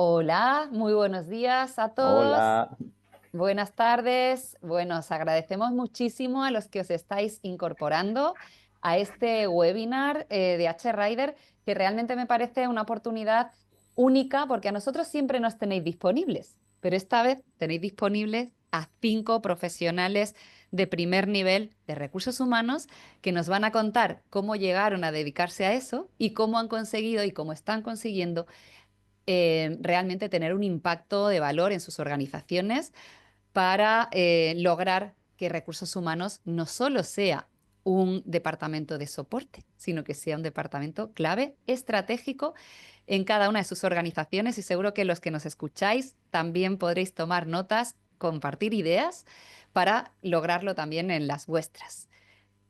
Hola, muy buenos días a todos. Hola. Buenas tardes. Bueno, os agradecemos muchísimo a los que os estáis incorporando a este webinar de H-Rider, que realmente me parece una oportunidad única porque a nosotros siempre nos tenéis disponibles, pero esta vez tenéis disponibles a 5 profesionales de primer nivel de recursos humanos que nos van a contar cómo llegaron a dedicarse a eso y cómo han conseguido y cómo están consiguiendo realmente tener un impacto de valor en sus organizaciones para lograr que recursos humanos no solo sea un departamento de soporte, sino que sea un departamento clave, estratégico en cada una de sus organizaciones y seguro que los que nos escucháis también podréis tomar notas, compartir ideas para lograrlo también en las vuestras.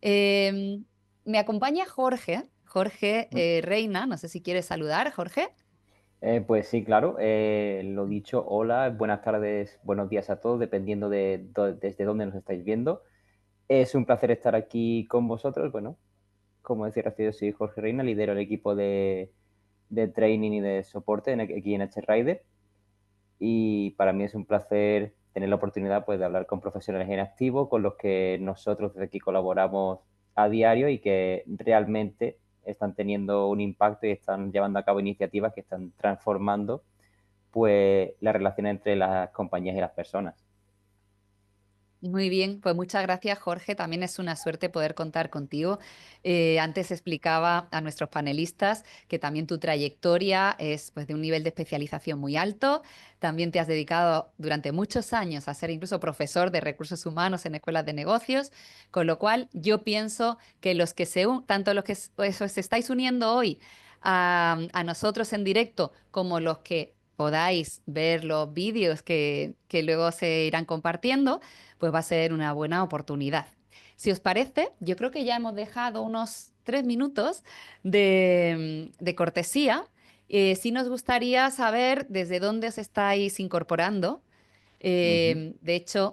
Eh, Me acompaña Jorge Reina, no sé si quieres saludar, Jorge. Pues sí, claro, lo dicho, hola, buenas tardes, buenos días a todos, dependiendo desde dónde nos estáis viendo. Es un placer estar aquí con vosotros. Bueno, como decía Rocío, yo soy Jorge Reina, lidero el equipo de training y de soporte aquí en H-Rider. Y para mí es un placer tener la oportunidad pues, de hablar con profesionales en activo, con los que nosotros desde aquí colaboramos a diario y que realmente están teniendo un impacto y están llevando a cabo iniciativas que están transformando pues la relación entre las compañías y las personas. Muy bien, pues muchas gracias, Jorge. También es una suerte poder contar contigo. Antes explicaba a nuestros panelistas que también tu trayectoria es pues, de un nivel de especialización muy alto. También te has dedicado durante muchos años a ser incluso profesor de recursos humanos en escuelas de negocios, con lo cual yo pienso que los que tanto los que os estáis uniendo hoy a nosotros en directo como los que podáis ver los vídeos que luego se irán compartiendo, pues va a ser una buena oportunidad. Si os parece, yo creo que ya hemos dejado unos 3 minutos de cortesía. Sí nos gustaría saber desde dónde os estáis incorporando. Uh -huh. De hecho,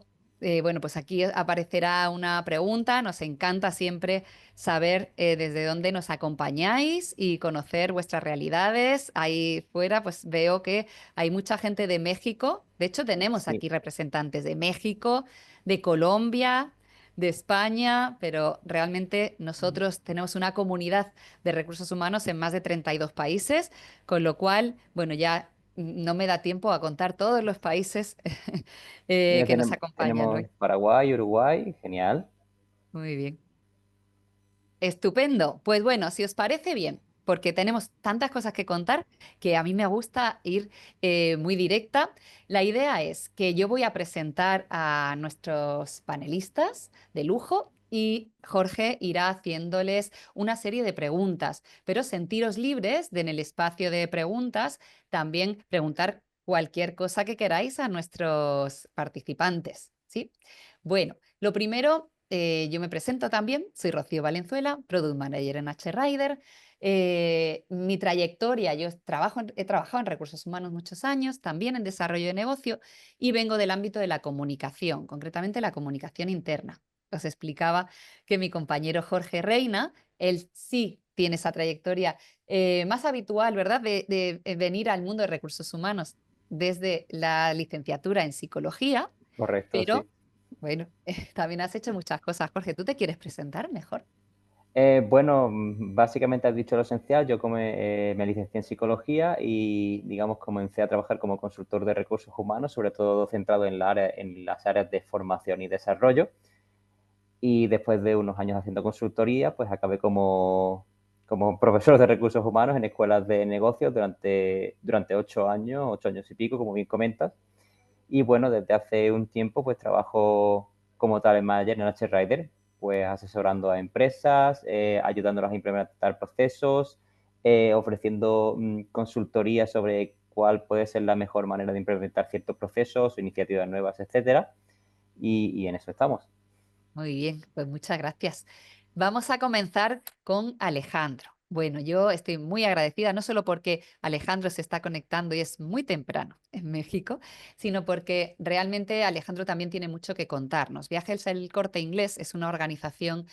bueno, pues aquí aparecerá una pregunta. Nos encanta siempre saber desde dónde nos acompañáis y conocer vuestras realidades. Ahí fuera, pues veo que hay mucha gente de México. De hecho, tenemos Sí, aquí representantes de México, de Colombia, de España, pero realmente nosotros tenemos una comunidad de recursos humanos en más de 32 países, con lo cual, bueno, ya no me da tiempo a contar todos los países mira, que nos acompañan tenemos hoy. Paraguay, Uruguay, genial. Muy bien. Estupendo. Pues bueno, si os parece bien, porque tenemos tantas cosas que contar que a mí me gusta ir muy directa. La idea es que yo voy a presentar a nuestros panelistas de lujo y Jorge irá haciéndoles una serie de preguntas, pero sentiros libres de en el espacio de preguntas también preguntar cualquier cosa que queráis a nuestros participantes, ¿sí? Bueno, lo primero, yo me presento también, soy Rocío Valenzuela, Product Manager en H-Rider. Mi trayectoria, he trabajado en recursos humanos muchos años, también en desarrollo de negocio y vengo del ámbito de la comunicación, concretamente la comunicación interna. Os explicaba que mi compañero Jorge Reina, él sí tiene esa trayectoria más habitual, ¿verdad?, de venir al mundo de recursos humanos desde la licenciatura en psicología, Correcto, pero sí. bueno, también has hecho muchas cosas. Jorge, ¿tú te quieres presentar mejor? Bueno, básicamente has dicho lo esencial. Yo me licencié en psicología y, digamos, comencé a trabajar como consultor de recursos humanos, sobre todo centrado en las áreas de formación y desarrollo. Y después de unos años haciendo consultoría, pues acabé como profesor de recursos humanos en escuelas de negocios durante 8 años, 8 años y pico, como bien comentas. Y bueno, desde hace un tiempo pues trabajo como talent manager en H-Rider, pues asesorando a empresas, ayudándolas a implementar procesos, ofreciendo consultoría sobre cuál puede ser la mejor manera de implementar ciertos procesos, iniciativas nuevas, etcétera. Y en eso estamos. Muy bien, pues muchas gracias. Vamos a comenzar con Alejandro. Bueno, yo estoy muy agradecida, no solo porque Alejandro se está conectando y es muy temprano en México, sino porque realmente Alejandro también tiene mucho que contarnos. Viajes El Corte Inglés es una organización,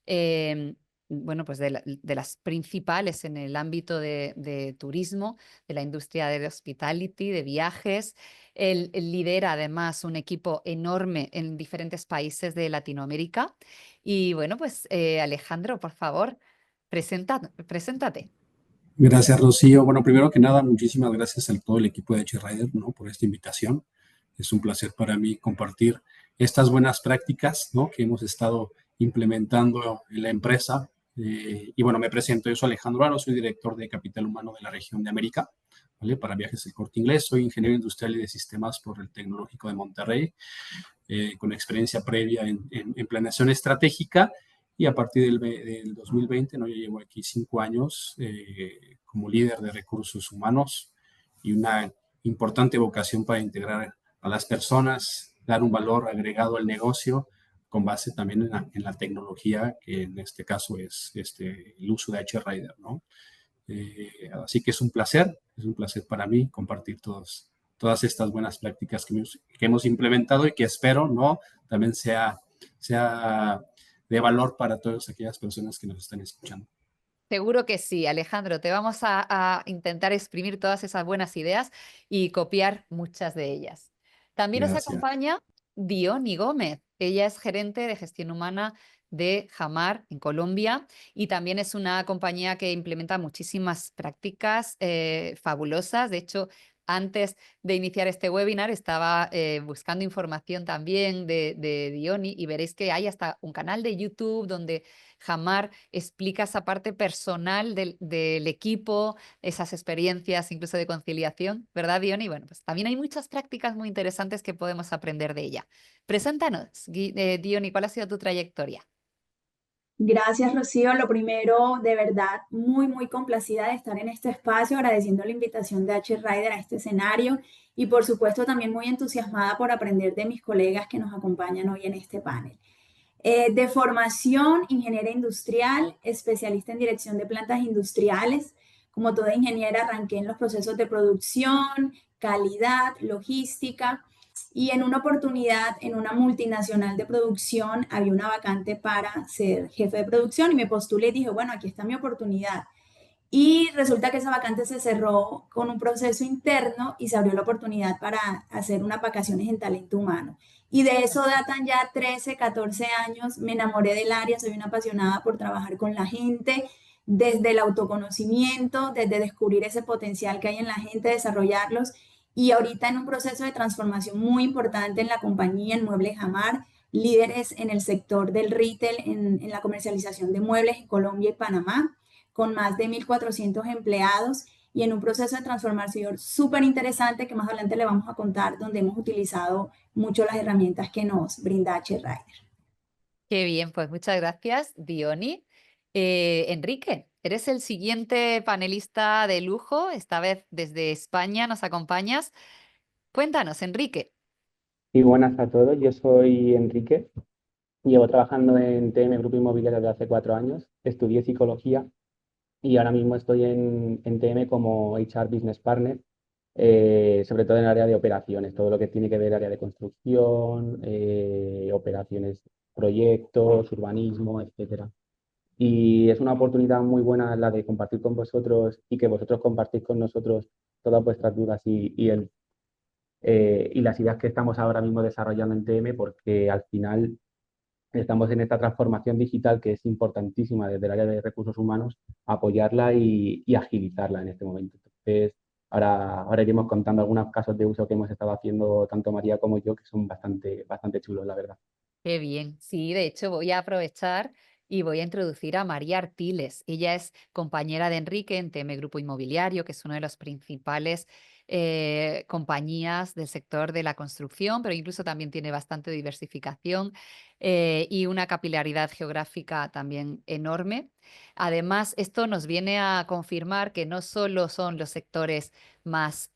100% bueno, pues de las principales en el ámbito de turismo, de la industria de hospitality, de viajes. Él lidera además un equipo enorme en diferentes países de Latinoamérica. Y bueno, pues Alejandro, por favor, preséntate. Gracias, Rocío. Bueno, primero que nada, muchísimas gracias a todo el equipo de H-Rider, ¿no? Por esta invitación. Es un placer para mí compartir estas buenas prácticas, ¿no? Que hemos estado implementando en la empresa. Y bueno, me presento. Yo soy Alejandro Aro, soy director de Capital Humano de la región de América, ¿vale? Para Viajes El Corte Inglés. Soy ingeniero industrial y de sistemas por el Tecnológico de Monterrey, con experiencia previa en planeación estratégica. Y a partir del 2020, ¿no? Yo llevo aquí 5 años como líder de recursos humanos y una importante vocación para integrar a las personas, dar un valor agregado al negocio con base también en la tecnología, que en este caso es el uso de H-Rider, ¿no? Así que es un placer para mí compartir todas estas buenas prácticas que hemos implementado y que espero, ¿no? También sea de valor para todas aquellas personas que nos están escuchando. Seguro que sí, Alejandro. Te vamos a intentar exprimir todas esas buenas ideas y copiar muchas de ellas. También nos Gracias. acompaña Diony Gómez. Ella es gerente de gestión humana de Jamar en Colombia y también es una compañía que implementa muchísimas prácticas fabulosas. De hecho, antes de iniciar este webinar estaba buscando información también de Diony y veréis que hay hasta un canal de YouTube donde Jamar explica esa parte personal del equipo, esas experiencias incluso de conciliación, ¿verdad, Diony? Bueno, pues también hay muchas prácticas muy interesantes que podemos aprender de ella. Preséntanos, Diony, ¿cuál ha sido tu trayectoria? Gracias, Rocío. Lo primero, de verdad, muy complacida de estar en este espacio, agradeciendo la invitación de H-Rider a este escenario y, por supuesto, también muy entusiasmada por aprender de mis colegas que nos acompañan hoy en este panel. De formación, ingeniera industrial, especialista en dirección de plantas industriales. Como toda ingeniera, arranqué en los procesos de producción, calidad, logística. Y en una oportunidad, en una multinacional de producción, había una vacante para ser jefe de producción y me postulé y dije, bueno, aquí está mi oportunidad. Y resulta que esa vacante se cerró con un proceso interno y se abrió la oportunidad para hacer unas vacaciones en talento humano. Y de eso datan ya 13, 14 años. Me enamoré del área, soy una apasionada por trabajar con la gente, desde el autoconocimiento, desde descubrir ese potencial que hay en la gente, desarrollarlos. Y ahorita en un proceso de transformación muy importante en la compañía, en Muebles Jamar, líderes en el sector del retail, en la comercialización de muebles en Colombia y Panamá, con más de 1.400 empleados y en un proceso de transformación súper interesante que más adelante le vamos a contar, donde hemos utilizado mucho las herramientas que nos brinda H-Rider. Qué bien, pues muchas gracias, Diony. Enrique, eres el siguiente panelista de lujo, esta vez desde España nos acompañas. Cuéntanos, Enrique. Y buenas a todos, yo soy Enrique, llevo trabajando en TM Grupo Inmobiliario desde hace 4 años, estudié psicología y ahora mismo estoy en TM como HR Business Partner, sobre todo en el área de operaciones, todo lo que tiene que ver área de construcción, operaciones, proyectos, urbanismo, etcétera. Y es una oportunidad muy buena la de compartir con vosotros y que vosotros compartís con nosotros todas vuestras dudas y las ideas que estamos ahora mismo desarrollando en TM, porque al final estamos en esta transformación digital que es importantísima desde el área de recursos humanos, apoyarla y agilizarla en este momento. Entonces, ahora iremos contando algunos casos de uso que hemos estado haciendo tanto María como yo, que son bastante chulos, la verdad. Qué bien. Sí, de hecho voy a aprovechar y voy a introducir a María Artiles. Ella es compañera de Enrique en TM Grupo Inmobiliario, que es una de las principales compañías del sector de la construcción, pero incluso también tiene bastante diversificación y una capilaridad geográfica también enorme. Además, esto nos viene a confirmar que no solo son los sectores más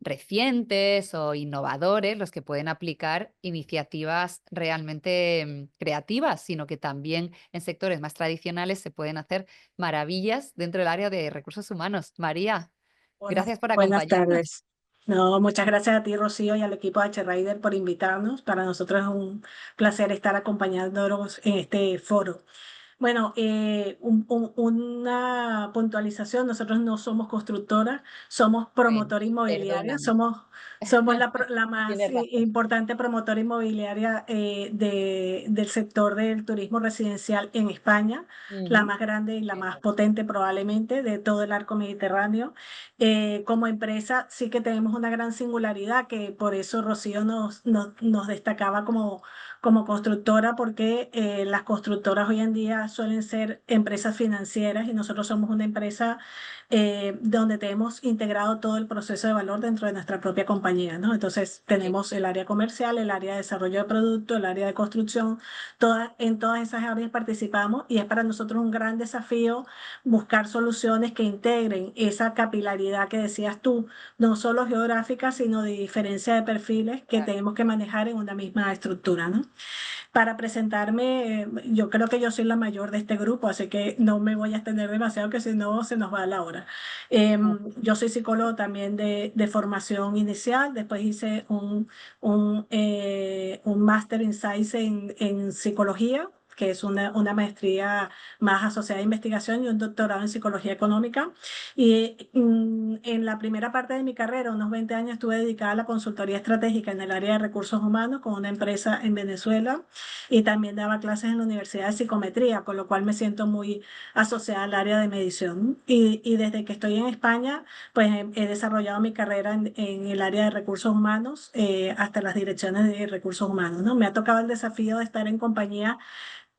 recientes o innovadores los que pueden aplicar iniciativas realmente creativas, sino que también en sectores más tradicionales se pueden hacer maravillas dentro del área de recursos humanos. María, gracias por Buenas acompañarnos. tardes. No, muchas gracias a ti, Rocío, y al equipo de H-Rider por invitarnos. Para nosotros es un placer estar acompañándonos en este foro. Bueno, una puntualización, nosotros no somos constructora, somos promotora inmobiliaria, Perdóname. somos la más Tienes razón. importante promotora inmobiliaria del sector del turismo residencial en España, la más grande y la más potente probablemente de todo el arco mediterráneo. Como empresa sí que tenemos una gran singularidad, que por eso Rocío nos destacaba como constructora, porque las constructoras hoy en día suelen ser empresas financieras y nosotros somos una empresa donde tenemos integrado todo el proceso de valor dentro de nuestra propia compañía, ¿no? Entonces tenemos el área comercial, el área de desarrollo de producto, el área de construcción, en todas esas áreas participamos y es para nosotros un gran desafío buscar soluciones que integren esa capilaridad que decías tú, no solo geográfica, sino de diferencia de perfiles que tenemos que manejar en una misma estructura, ¿no? Para presentarme, yo creo que yo soy la mayor de este grupo, así que no me voy a extender demasiado, que si no se nos va la hora. Yo soy psicólogo también de formación inicial, después hice un máster in science en psicología, que es una maestría más asociada a investigación, y un doctorado en psicología económica. Y en la primera parte de mi carrera, unos 20 años, estuve dedicada a la consultoría estratégica en el área de recursos humanos con una empresa en Venezuela, y también daba clases en la Universidad de Psicometría, con lo cual me siento muy asociada al área de medición. Y desde que estoy en España, pues he desarrollado mi carrera en el área de recursos humanos, hasta las direcciones de recursos humanos, ¿no? Me ha tocado el desafío de estar en compañía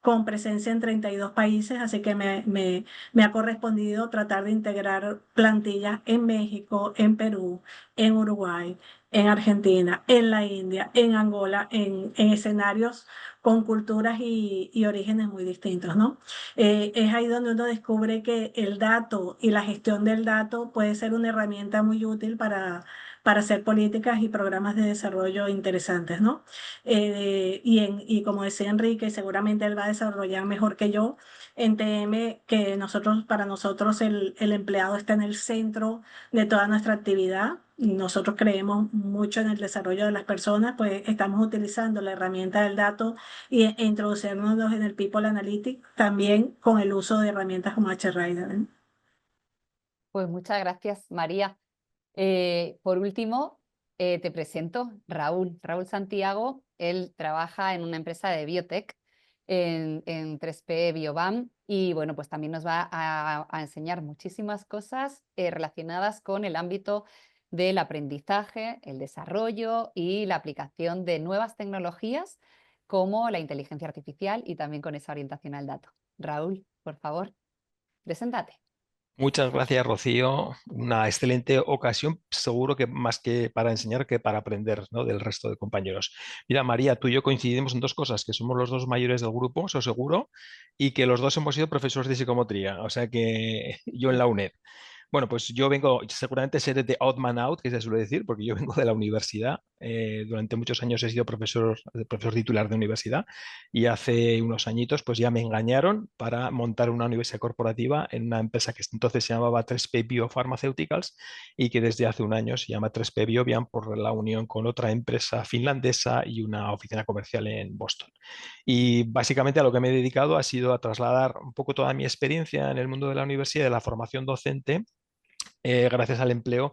con presencia en 32 países, así que me ha correspondido tratar de integrar plantillas en México, en Perú, en Uruguay, en Argentina, en la India, en Angola, en escenarios con culturas y orígenes muy distintos, ¿no? Es ahí donde uno descubre que el dato y la gestión del dato puede ser una herramienta muy útil para hacer políticas y programas de desarrollo interesantes, ¿no? Y como decía Enrique, seguramente él va a desarrollar mejor que yo en TM, que para nosotros el empleado está en el centro de toda nuestra actividad. Nosotros creemos mucho en el desarrollo de las personas, pues estamos utilizando la herramienta del dato e introducirnos en el People Analytics también con el uso de herramientas como HRider, ¿eh? Pues muchas gracias, María. Por último, te presento Raúl Santiago. Él trabaja en una empresa de biotech en 3P Biobam y bueno, pues también nos va a enseñar muchísimas cosas relacionadas con el ámbito del aprendizaje, el desarrollo y la aplicación de nuevas tecnologías como la inteligencia artificial y también con esa orientación al dato. Raúl, por favor, preséntate. Muchas gracias, Rocío. Una excelente ocasión, seguro que más que para enseñar que para aprender, ¿no?, del resto de compañeros. Mira, María, tú y yo coincidimos en dos cosas, que somos los dos mayores del grupo, eso seguro, y que los dos hemos sido profesores de psicometría, o sea que yo en la UNED. Bueno, pues yo vengo, seguramente seré de odd man out, que se suele decir, porque yo vengo de la universidad. Durante muchos años he sido profesor titular de universidad y hace unos añitos pues ya me engañaron para montar una universidad corporativa en una empresa que entonces se llamaba 3P Biopharmaceuticals y que desde hace un año se llama 3P Biovian por la unión con otra empresa finlandesa y una oficina comercial en Boston. Y básicamente a lo que me he dedicado ha sido a trasladar un poco toda mi experiencia en el mundo de la universidad, de la formación docente, gracias al empleo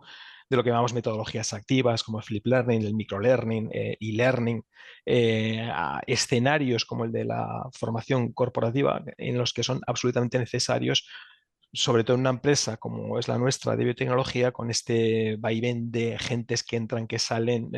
de lo que llamamos metodologías activas como flip learning, el microlearning, e-learning, a escenarios como el de la formación corporativa en los que son absolutamente necesarios, sobre todo en una empresa como es la nuestra de biotecnología, con este vaivén de gentes que entran, que salen.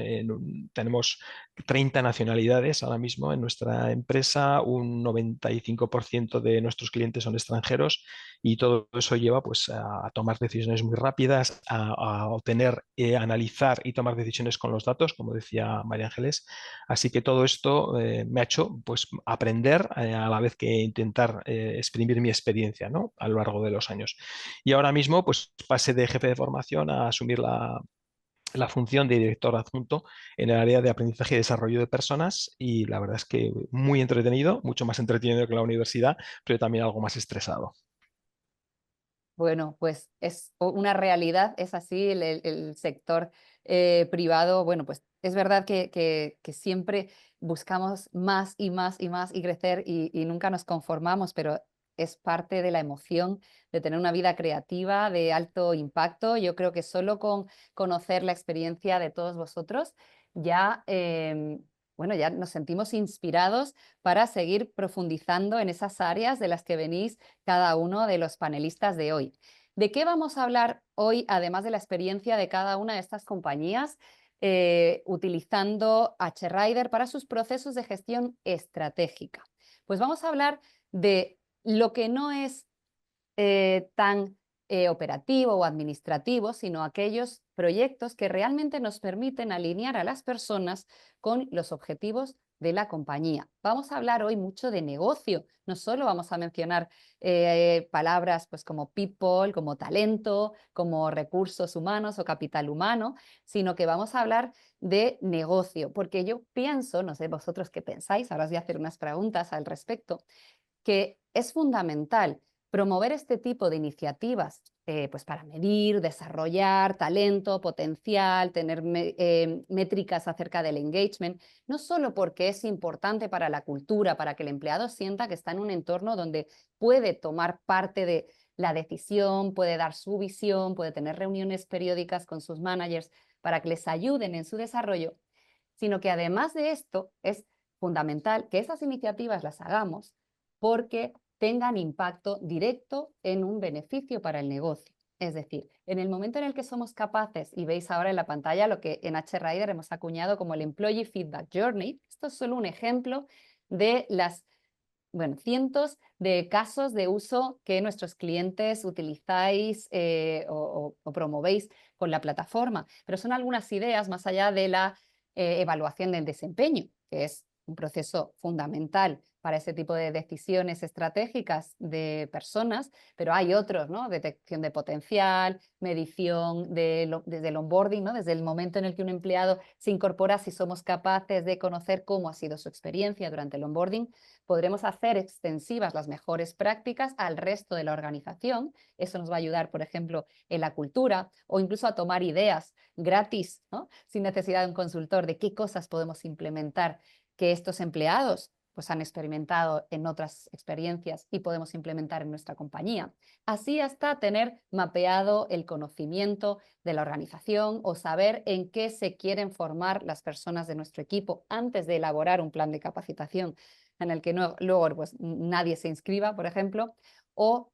Tenemos 30 nacionalidades ahora mismo en nuestra empresa, un 95% de nuestros clientes son extranjeros y todo eso lleva pues, a tomar decisiones muy rápidas, a obtener, analizar y tomar decisiones con los datos, como decía María Ángeles. Así que todo esto me ha hecho pues, aprender a la vez que intentar exprimir mi experiencia, ¿no?, a lo largo de los años. Y ahora mismo pues pasé de jefe de formación a asumir la función de director adjunto en el área de aprendizaje y desarrollo de personas y la verdad es que muy entretenido, mucho más entretenido que la universidad, pero también algo más estresado. Bueno, pues es una realidad, es así, el sector privado, bueno, pues es verdad que siempre buscamos más y más y más y crecer y nunca nos conformamos, pero es parte de la emoción de tener una vida creativa de alto impacto. Yo creo que solo con conocer la experiencia de todos vosotros ya, bueno, ya nos sentimos inspirados para seguir profundizando en esas áreas de las que venís cada uno de los panelistas de hoy. ¿De qué vamos a hablar hoy, además de la experiencia de cada una de estas compañías utilizando HRider para sus procesos de gestión estratégica? Pues vamos a hablar de lo que no es tan operativo o administrativo, sino aquellos proyectos que realmente nos permiten alinear a las personas con los objetivos de la compañía. Vamos a hablar hoy mucho de negocio, no solo vamos a mencionar palabras pues, como people, como talento, como recursos humanos o capital humano, sino que vamos a hablar de negocio, porque yo pienso, no sé vosotros qué pensáis, ahora os voy a hacer unas preguntas al respecto, que es fundamental promover este tipo de iniciativas pues para medir, desarrollar talento, potencial, tener métricas acerca del engagement, no solo porque es importante para la cultura, para que el empleado sienta que está en un entorno donde puede tomar parte de la decisión, puede dar su visión, puede tener reuniones periódicas con sus managers para que les ayuden en su desarrollo, sino que además de esto es fundamental que esas iniciativas las hagamos porque tengan impacto directo en un beneficio para el negocio. Es decir, en el momento en el que somos capaces, y veis ahora en la pantalla lo que en HRider hemos acuñado como el Employee Feedback Journey, esto es solo un ejemplo de las cientos de casos de uso que nuestros clientes utilizáis o promovéis con la plataforma, pero son algunas ideas más allá de la evaluación del desempeño, que es un proceso fundamental para ese tipo de decisiones estratégicas de personas, pero hay otros, ¿no? Detección de potencial, medición desde el onboarding, ¿no? Desde el momento en el que un empleado se incorpora, si somos capaces de conocer cómo ha sido su experiencia durante el onboarding, podremos hacer extensivas las mejores prácticas al resto de la organización. Eso nos va a ayudar, por ejemplo, en la cultura o incluso a tomar ideas gratis, ¿no? Sin necesidad de un consultor, de qué cosas podemos implementar que estos empleados pues han experimentado en otras experiencias y podemos implementar en nuestra compañía. Así hasta tener mapeado el conocimiento de la organización o saber en qué se quieren formar las personas de nuestro equipo antes de elaborar un plan de capacitación en el que luego pues, nadie se inscriba, por ejemplo, o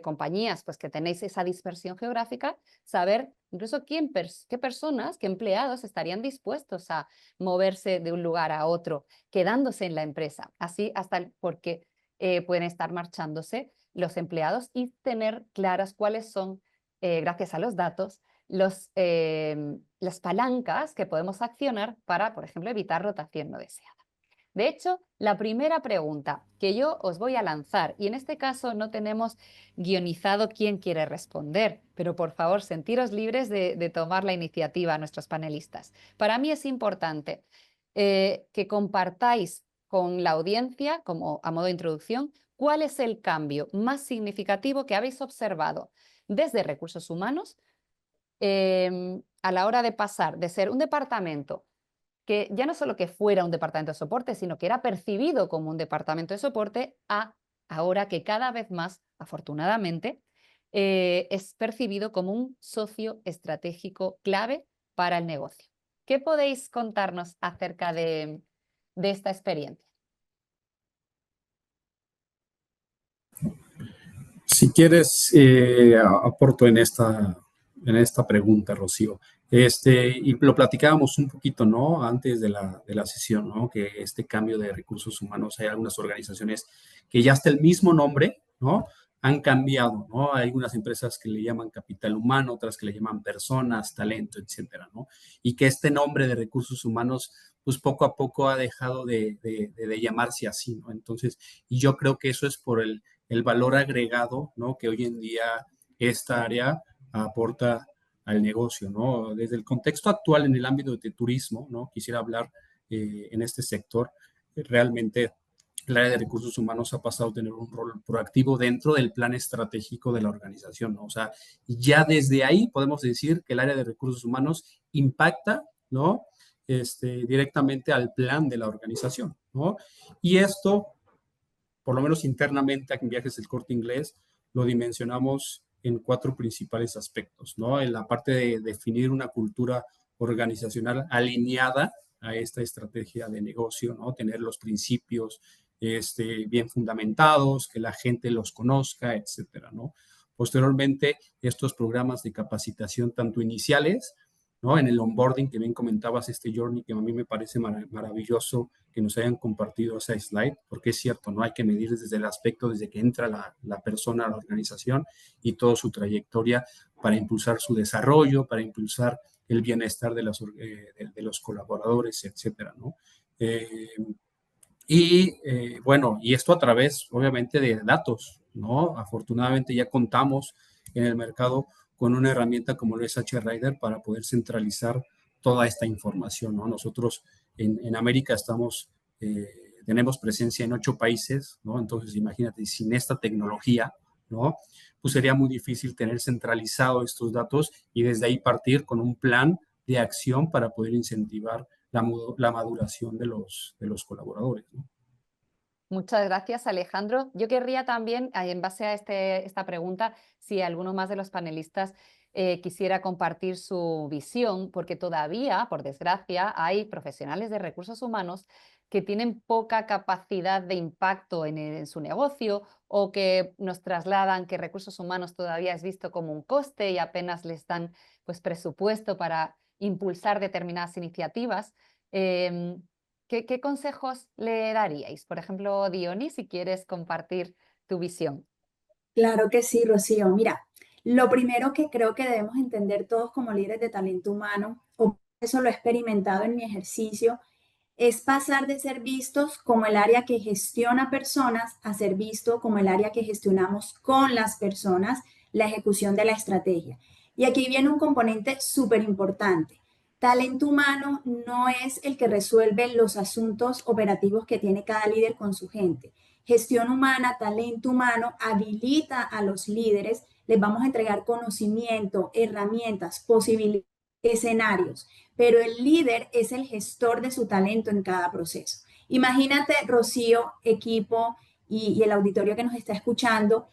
compañías pues, que tenéis esa dispersión geográfica, saber incluso qué personas, qué empleados estarían dispuestos a moverse de un lugar a otro, quedándose en la empresa, así hasta porque pueden estar marchándose los empleados y tener claras cuáles son, gracias a los datos, las palancas que podemos accionar para, por ejemplo, evitar rotación no deseada. De hecho, la primera pregunta que yo os voy a lanzar, y en este caso no tenemos guionizado quién quiere responder, pero por favor, sentiros libres de tomar la iniciativa a nuestros panelistas. Para mí es importante que compartáis con la audiencia, como a modo de introducción, cuál es el cambio más significativo que habéis observado desde recursos humanos a la hora de pasar de ser un departamento que ya no solo que fuera un departamento de soporte, sino que era percibido como un departamento de soporte, a ahora que cada vez más, afortunadamente, es percibido como un socio estratégico clave para el negocio. ¿Qué podéis contarnos acerca de esta experiencia? Si quieres, aporto en esta pregunta, Rocío. Y lo platicábamos un poquito, ¿no? Antes de la sesión, ¿no? Que este cambio de recursos humanos, hay algunas organizaciones que ya hasta el mismo nombre, ¿no? Han cambiado, ¿no? Hay algunas empresas que le llaman capital humano, otras que le llaman personas, talento, etcétera, ¿no? Y que este nombre de recursos humanos, pues poco a poco ha dejado de llamarse así, ¿no? Entonces, y yo creo que eso es por el valor agregado, ¿no? Que hoy en día esta área aporta al negocio, ¿no? Desde el contexto actual en el ámbito de turismo, ¿no? Quisiera hablar en este sector. Realmente el área de recursos humanos ha pasado a tener un rol proactivo dentro del plan estratégico de la organización, ¿no? O sea, ya desde ahí podemos decir que el área de recursos humanos impacta, ¿no? Directamente al plan de la organización, ¿no? Y esto por lo menos internamente aquí en Viajes del Corte Inglés, lo dimensionamos en 4 principales aspectos, ¿no? En la parte de definir una cultura organizacional alineada a esta estrategia de negocio, ¿no? Tener los principios bien fundamentados, que la gente los conozca, etcétera, ¿no? Posteriormente, estos programas de capacitación, tanto iniciales, ¿no? En el onboarding que bien comentabas, este journey, que a mí me parece maravilloso que nos hayan compartido esa slide, porque es cierto, ¿no? Hay que medir desde el aspecto, desde que entra la persona a la organización y toda su trayectoria para impulsar su desarrollo, para impulsar el bienestar de los colaboradores, etcétera, ¿no? Bueno, y esto a través, obviamente, de datos, ¿no? Afortunadamente ya contamos en el mercado con una herramienta como lo es HRider para poder centralizar toda esta información, ¿no? Nosotros en América tenemos presencia en 8 países, ¿no? Entonces, imagínate, sin esta tecnología, ¿no? Pues sería muy difícil tener centralizado estos datos y desde ahí partir con un plan de acción para poder incentivar la maduración de los colaboradores, ¿no? Muchas gracias, Alejandro. Yo querría también, en base a esta pregunta, si alguno más de los panelistas quisiera compartir su visión, porque todavía, por desgracia, hay profesionales de recursos humanos que tienen poca capacidad de impacto en su negocio o que nos trasladan que recursos humanos todavía es visto como un coste y apenas les dan pues, presupuesto para impulsar determinadas iniciativas. ¿Qué consejos le daríais? Por ejemplo, Diony, si quieres compartir tu visión. Claro que sí, Rocío. Mira, lo primero que creo que debemos entender todos como líderes de talento humano, o eso lo he experimentado en mi ejercicio, es pasar de ser vistos como el área que gestiona personas a ser visto como el área que gestionamos con las personas la ejecución de la estrategia. Y aquí viene un componente súper importante. Talento humano no es el que resuelve los asuntos operativos que tiene cada líder con su gente. Gestión humana, talento humano, habilita a los líderes, les vamos a entregar conocimiento, herramientas, posibilidades, escenarios, pero el líder es el gestor de su talento en cada proceso. Imagínate, Rocío, equipo y el auditorio que nos está escuchando,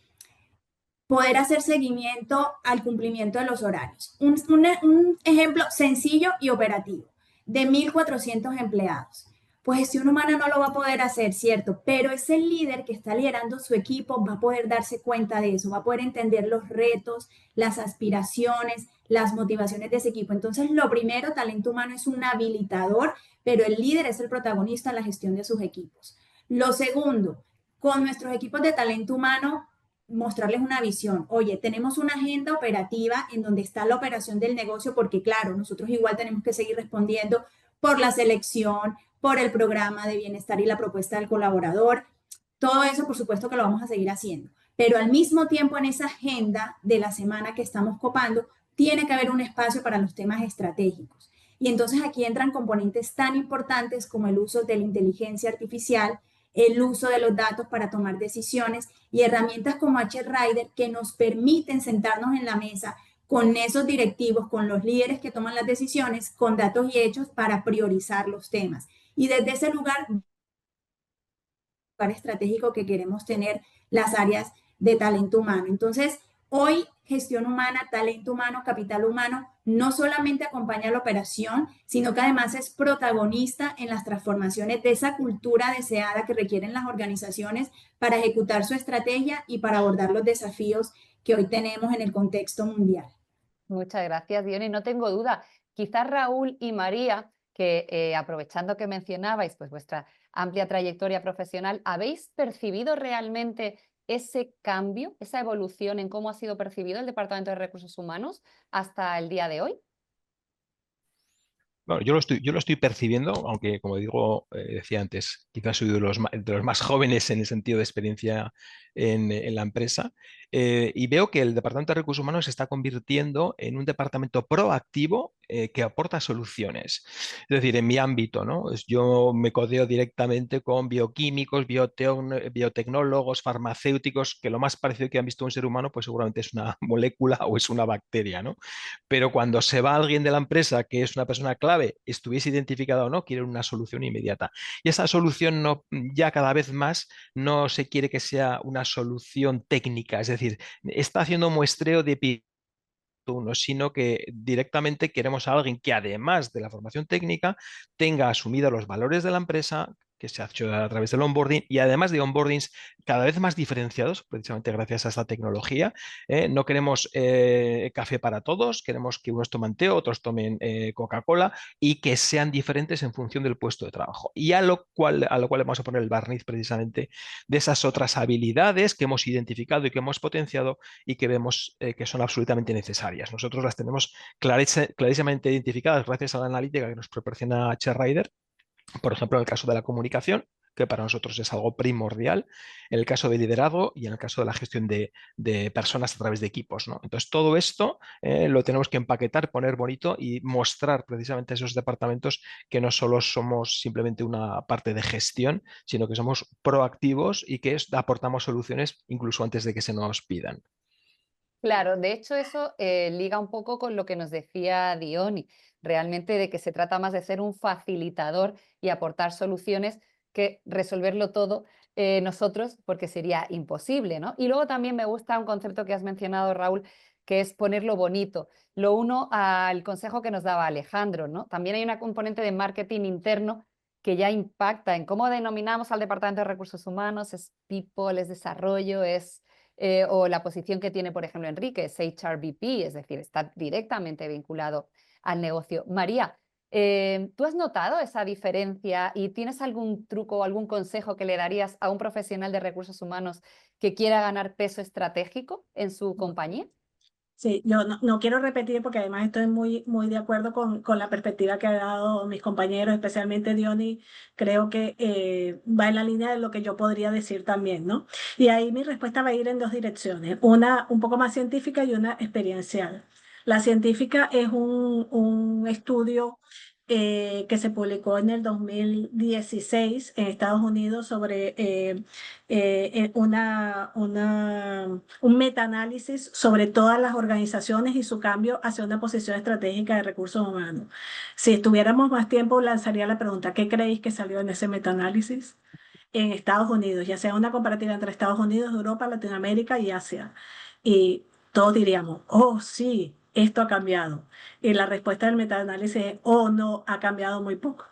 poder hacer seguimiento al cumplimiento de los horarios. Un ejemplo sencillo y operativo de 1.400 empleados. Pues gestión humana no lo va a poder hacer, ¿cierto? Pero ese líder que está liderando su equipo va a poder darse cuenta de eso, va a poder entender los retos, las aspiraciones, las motivaciones de ese equipo. Entonces, lo primero, talento humano es un habilitador, pero el líder es el protagonista en la gestión de sus equipos. Lo segundo, con nuestros equipos de talento humano, mostrarles una visión. Oye, tenemos una agenda operativa en donde está la operación del negocio, porque claro, nosotros igual tenemos que seguir respondiendo por la selección, por el programa de bienestar y la propuesta del colaborador. Todo eso, por supuesto, que lo vamos a seguir haciendo. Pero al mismo tiempo, en esa agenda de la semana que estamos copando, tiene que haber un espacio para los temas estratégicos. Y entonces aquí entran componentes tan importantes como el uso de la inteligencia artificial, el uso de los datos para tomar decisiones y herramientas como HRider que nos permiten sentarnos en la mesa con esos directivos, con los líderes que toman las decisiones, con datos y hechos para priorizar los temas. Y desde ese lugar estratégico que queremos tener las áreas de talento humano. Entonces, hoy gestión humana, talento humano, capital humano, no solamente acompaña la operación, sino que además es protagonista en las transformaciones de esa cultura deseada que requieren las organizaciones para ejecutar su estrategia y para abordar los desafíos que hoy tenemos en el contexto mundial. Muchas gracias, Diony. No tengo duda. Quizás Raúl y María, que aprovechando que mencionabais pues, vuestra amplia trayectoria profesional, ¿habéis percibido realmente ese cambio, esa evolución en cómo ha sido percibido el Departamento de Recursos Humanos hasta el día de hoy? Bueno, yo lo estoy percibiendo, aunque como digo, decía antes, quizás soy de los más jóvenes en el sentido de experiencia en la empresa, y veo que el Departamento de Recursos Humanos se está convirtiendo en un departamento proactivo que aporta soluciones. Es decir, en mi ámbito, ¿no? Yo me codeo directamente con bioquímicos, biotecnólogos, farmacéuticos, que lo más parecido que han visto un ser humano, pues seguramente es una molécula o es una bacteria, ¿no? Pero cuando se va alguien de la empresa que es una persona clave, clave estuviese identificada o no, quieren una solución inmediata. Y esa solución no, ya cada vez más no se quiere que sea una solución técnica, es decir, está haciendo muestreo de uno, sino que directamente queremos a alguien que además de la formación técnica tenga asumido los valores de la empresa, que se ha hecho a través del onboarding y además de onboardings cada vez más diferenciados, precisamente gracias a esta tecnología. No queremos café para todos, queremos que unos tomen té, otros tomen Coca-Cola y que sean diferentes en función del puesto de trabajo. Y a lo cual vamos a poner el barniz precisamente de esas otras habilidades que hemos identificado y que hemos potenciado y que vemos que son absolutamente necesarias. Nosotros las tenemos clarísimamente identificadas gracias a la analítica que nos proporciona HRider, por ejemplo, en el caso de la comunicación, que para nosotros es algo primordial, en el caso de liderazgo y en el caso de la gestión de personas a través de equipos, ¿no? Entonces, todo esto lo tenemos que empaquetar, poner bonito y mostrar precisamente a esos departamentos que no solo somos simplemente una parte de gestión, sino que somos proactivos y que aportamos soluciones incluso antes de que se nos pidan. Claro, de hecho eso liga un poco con lo que nos decía Diony, realmente de que se trata más de ser un facilitador y aportar soluciones que resolverlo todo nosotros, porque sería imposible, ¿no? Y luego también me gusta un concepto que has mencionado, Raúl, que es ponerlo bonito. Lo uno al consejo que nos daba Alejandro, ¿no? También hay una componente de marketing interno que ya impacta en cómo denominamos al Departamento de Recursos Humanos, es people, es desarrollo, es o la posición que tiene, por ejemplo, Enrique, es HRBP, es decir, está directamente vinculado al negocio. María, ¿tú has notado esa diferencia y tienes algún truco o algún consejo que le darías a un profesional de recursos humanos que quiera ganar peso estratégico en su compañía? Sí, yo no quiero repetir porque además estoy muy de acuerdo con la perspectiva que han dado mis compañeros, especialmente Diony, creo que va en la línea de lo que yo podría decir también, ¿no? Y ahí mi respuesta va a ir en dos direcciones, una un poco más científica y una experiencial. La científica es un estudio que se publicó en el 2016 en Estados Unidos sobre un metaanálisis sobre todas las organizaciones y su cambio hacia una posición estratégica de recursos humanos. Si estuviéramos más tiempo, lanzaría la pregunta, ¿qué creéis que salió en ese metaanálisis? En Estados Unidos, ya sea una comparativa entre Estados Unidos, Europa, Latinoamérica y Asia. Y todos diríamos, oh, sí, esto ha cambiado. Y la respuesta del metaanálisis es, oh, no, ha cambiado muy poco.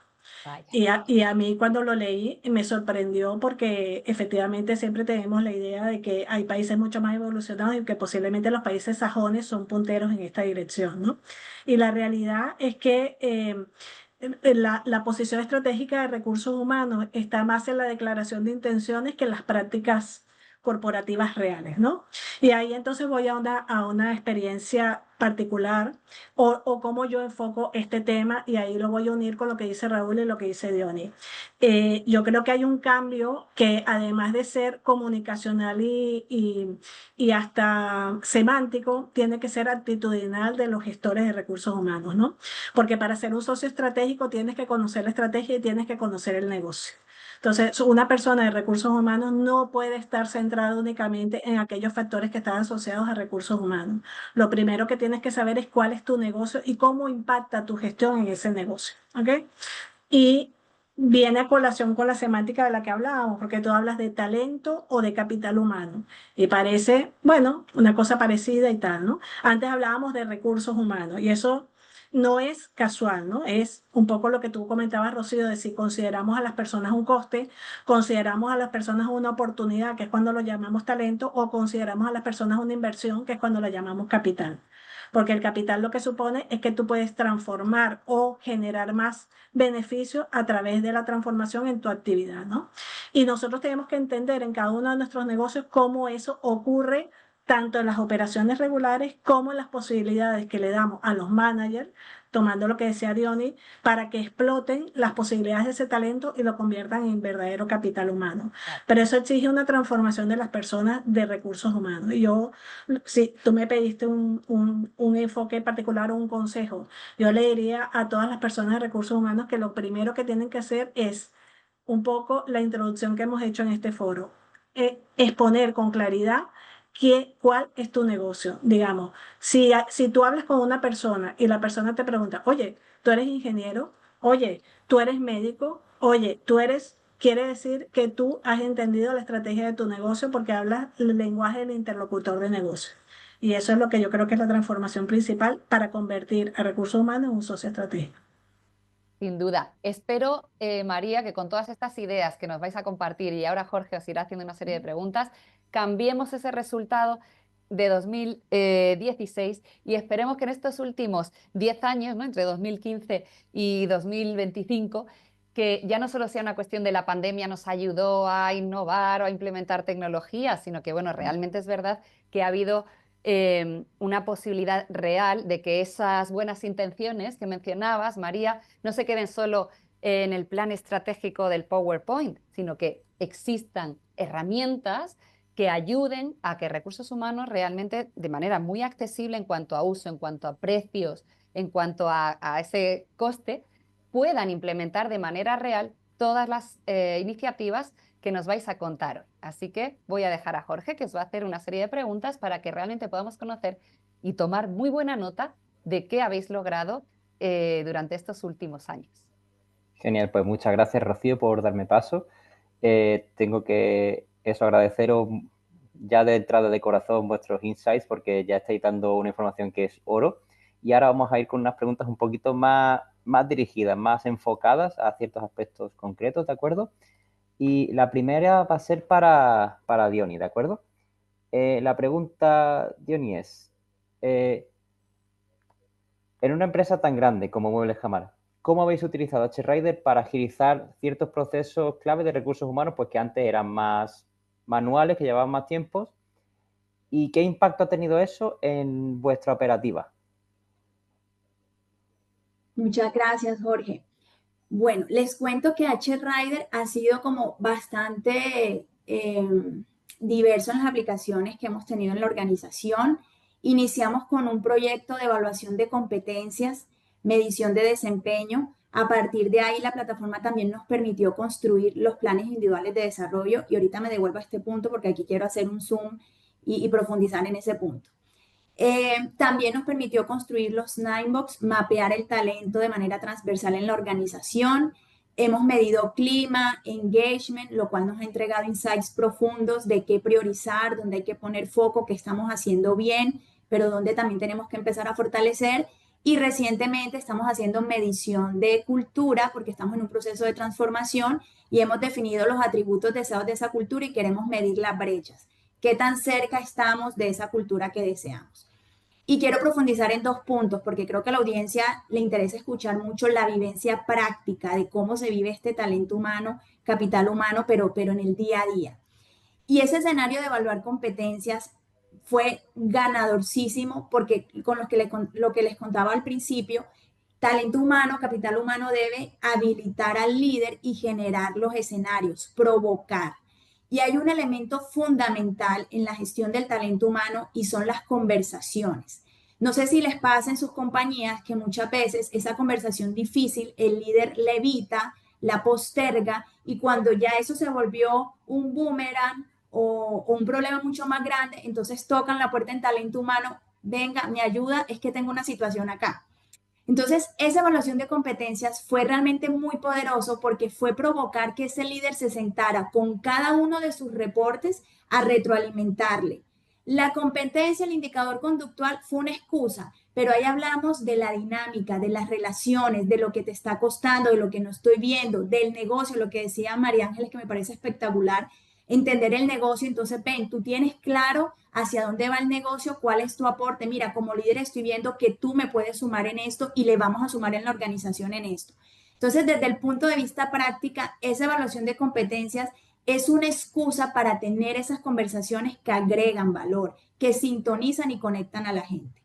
Vaya. Y a mí cuando lo leí me sorprendió porque efectivamente siempre tenemos la idea de que hay países mucho más evolucionados y que posiblemente los países sajones son punteros en esta dirección, ¿no? Y la realidad es que la posición estratégica de recursos humanos está más en la declaración de intenciones que en las prácticas corporativas reales, ¿no? Y ahí entonces voy a una experiencia particular o cómo yo enfoco este tema y ahí lo voy a unir con lo que dice Raúl y lo que dice Diony. Yo creo que hay un cambio que además de ser comunicacional y hasta semántico, tiene que ser actitudinal de los gestores de recursos humanos, ¿no? Porque para ser un socio estratégico tienes que conocer la estrategia y tienes que conocer el negocio. Entonces, una persona de recursos humanos no puede estar centrada únicamente en aquellos factores que están asociados a recursos humanos. Lo primero que tienes que saber es cuál es tu negocio y cómo impacta tu gestión en ese negocio, ¿ok? Y viene a colación con la semántica de la que hablábamos, porque tú hablas de talento o de capital humano. Y parece, bueno, una cosa parecida y tal, ¿no? Antes hablábamos de recursos humanos y eso no es casual, ¿no? Es un poco lo que tú comentabas, Rocío, de si consideramos a las personas un coste, consideramos a las personas una oportunidad, que es cuando lo llamamos talento, o consideramos a las personas una inversión, que es cuando la llamamos capital. Porque el capital lo que supone es que tú puedes transformar o generar más beneficio a través de la transformación en tu actividad, ¿no? Y nosotros tenemos que entender en cada uno de nuestros negocios cómo eso ocurre tanto en las operaciones regulares como en las posibilidades que le damos a los managers, tomando lo que decía Diony, para que exploten las posibilidades de ese talento y lo conviertan en verdadero capital humano. Pero eso exige una transformación de las personas de recursos humanos. Y yo, si tú me pediste un enfoque particular o un consejo, yo le diría a todas las personas de recursos humanos que lo primero que tienen que hacer es un poco la introducción que hemos hecho en este foro, exponer con claridad cuál es tu negocio. Digamos, si tú hablas con una persona y la persona te pregunta, oye, tú eres ingeniero, oye, tú eres médico, oye, quiere decir que tú has entendido la estrategia de tu negocio porque hablas el lenguaje del interlocutor de negocio. Y eso es lo que yo creo que es la transformación principal para convertir a recursos humanos en un socio estratégico. Sin duda. Espero, María, que con todas estas ideas que nos vais a compartir y ahora Jorge os irá haciendo una serie de preguntas, cambiemos ese resultado de 2016 y esperemos que en estos últimos 10 años, ¿no?, entre 2015 y 2025, que ya no solo sea una cuestión de la pandemia nos ayudó a innovar o a implementar tecnología, sino que, bueno, realmente es verdad que ha habido una posibilidad real de que esas buenas intenciones que mencionabas, María, no se queden solo en el plan estratégico del PowerPoint, sino que existan herramientas que ayuden a que recursos humanos realmente, de manera muy accesible en cuanto a uso, en cuanto a precios, en cuanto a ese coste, puedan implementar de manera real todas las iniciativas que nos vais a contar hoy. Así que voy a dejar a Jorge, que os va a hacer una serie de preguntas para que realmente podamos conocer y tomar muy buena nota de qué habéis logrado durante estos últimos años. Genial, pues muchas gracias, Rocío, por darme paso. Tengo que agradeceros ya de entrada de corazón vuestros insights porque ya estáis dando una información que es oro. Y ahora vamos a ir con unas preguntas un poquito más dirigidas, más enfocadas a ciertos aspectos concretos, ¿de acuerdo? Y la primera va a ser para Diony, ¿de acuerdo? La pregunta, Diony, es, en una empresa tan grande como Muebles Jamar, ¿cómo habéis utilizado HRider para agilizar ciertos procesos clave de recursos humanos, pues que antes eran más manuales, que llevaban más tiempo? ¿Y qué impacto ha tenido eso en vuestra operativa? Muchas gracias, Jorge. Bueno, les cuento que HRider ha sido como bastante diverso en las aplicaciones que hemos tenido en la organización. Iniciamos con un proyecto de evaluación de competencias, medición de desempeño. A partir de ahí, la plataforma también nos permitió construir los planes individuales de desarrollo. Y ahorita me devuelvo a este punto porque aquí quiero hacer un zoom y profundizar en ese punto. También nos permitió construir los Ninebox, mapear el talento de manera transversal en la organización. Hemos medido clima, engagement, lo cual nos ha entregado insights profundos de qué priorizar, dónde hay que poner foco, qué estamos haciendo bien, pero dónde también tenemos que empezar a fortalecer. Y recientemente estamos haciendo medición de cultura porque estamos en un proceso de transformación y hemos definido los atributos deseados de esa cultura y queremos medir las brechas. ¿Qué tan cerca estamos de esa cultura que deseamos? Y quiero profundizar en dos puntos, porque creo que a la audiencia le interesa escuchar mucho la vivencia práctica de cómo se vive este talento humano, capital humano, pero en el día a día. Y ese escenario de evaluar competencias fue ganadorcísimo, porque con lo que les contaba al principio, talento humano, capital humano debe habilitar al líder y generar los escenarios, provocar. Y hay un elemento fundamental en la gestión del talento humano y son las conversaciones. No sé si les pasa en sus compañías que muchas veces esa conversación difícil el líder la evita, la posterga y cuando ya eso se volvió un boomerang o un problema mucho más grande, entonces tocan la puerta en talento humano, venga, me ayuda, es que tengo una situación acá. Entonces, esa evaluación de competencias fue realmente muy poderoso porque fue provocar que ese líder se sentara con cada uno de sus reportes a retroalimentarle. La competencia, el indicador conductual fue una excusa, pero ahí hablamos de la dinámica, de las relaciones, de lo que te está costando, de lo que no estoy viendo, del negocio, lo que decía María Ángeles, que me parece espectacular, entender el negocio. Entonces, ven, tú tienes claro hacia dónde va el negocio, cuál es tu aporte. Mira, como líder estoy viendo que tú me puedes sumar en esto y le vamos a sumar en la organización en esto. Entonces, desde el punto de vista práctica, esa evaluación de competencias es una excusa para tener esas conversaciones que agregan valor, que sintonizan y conectan a la gente.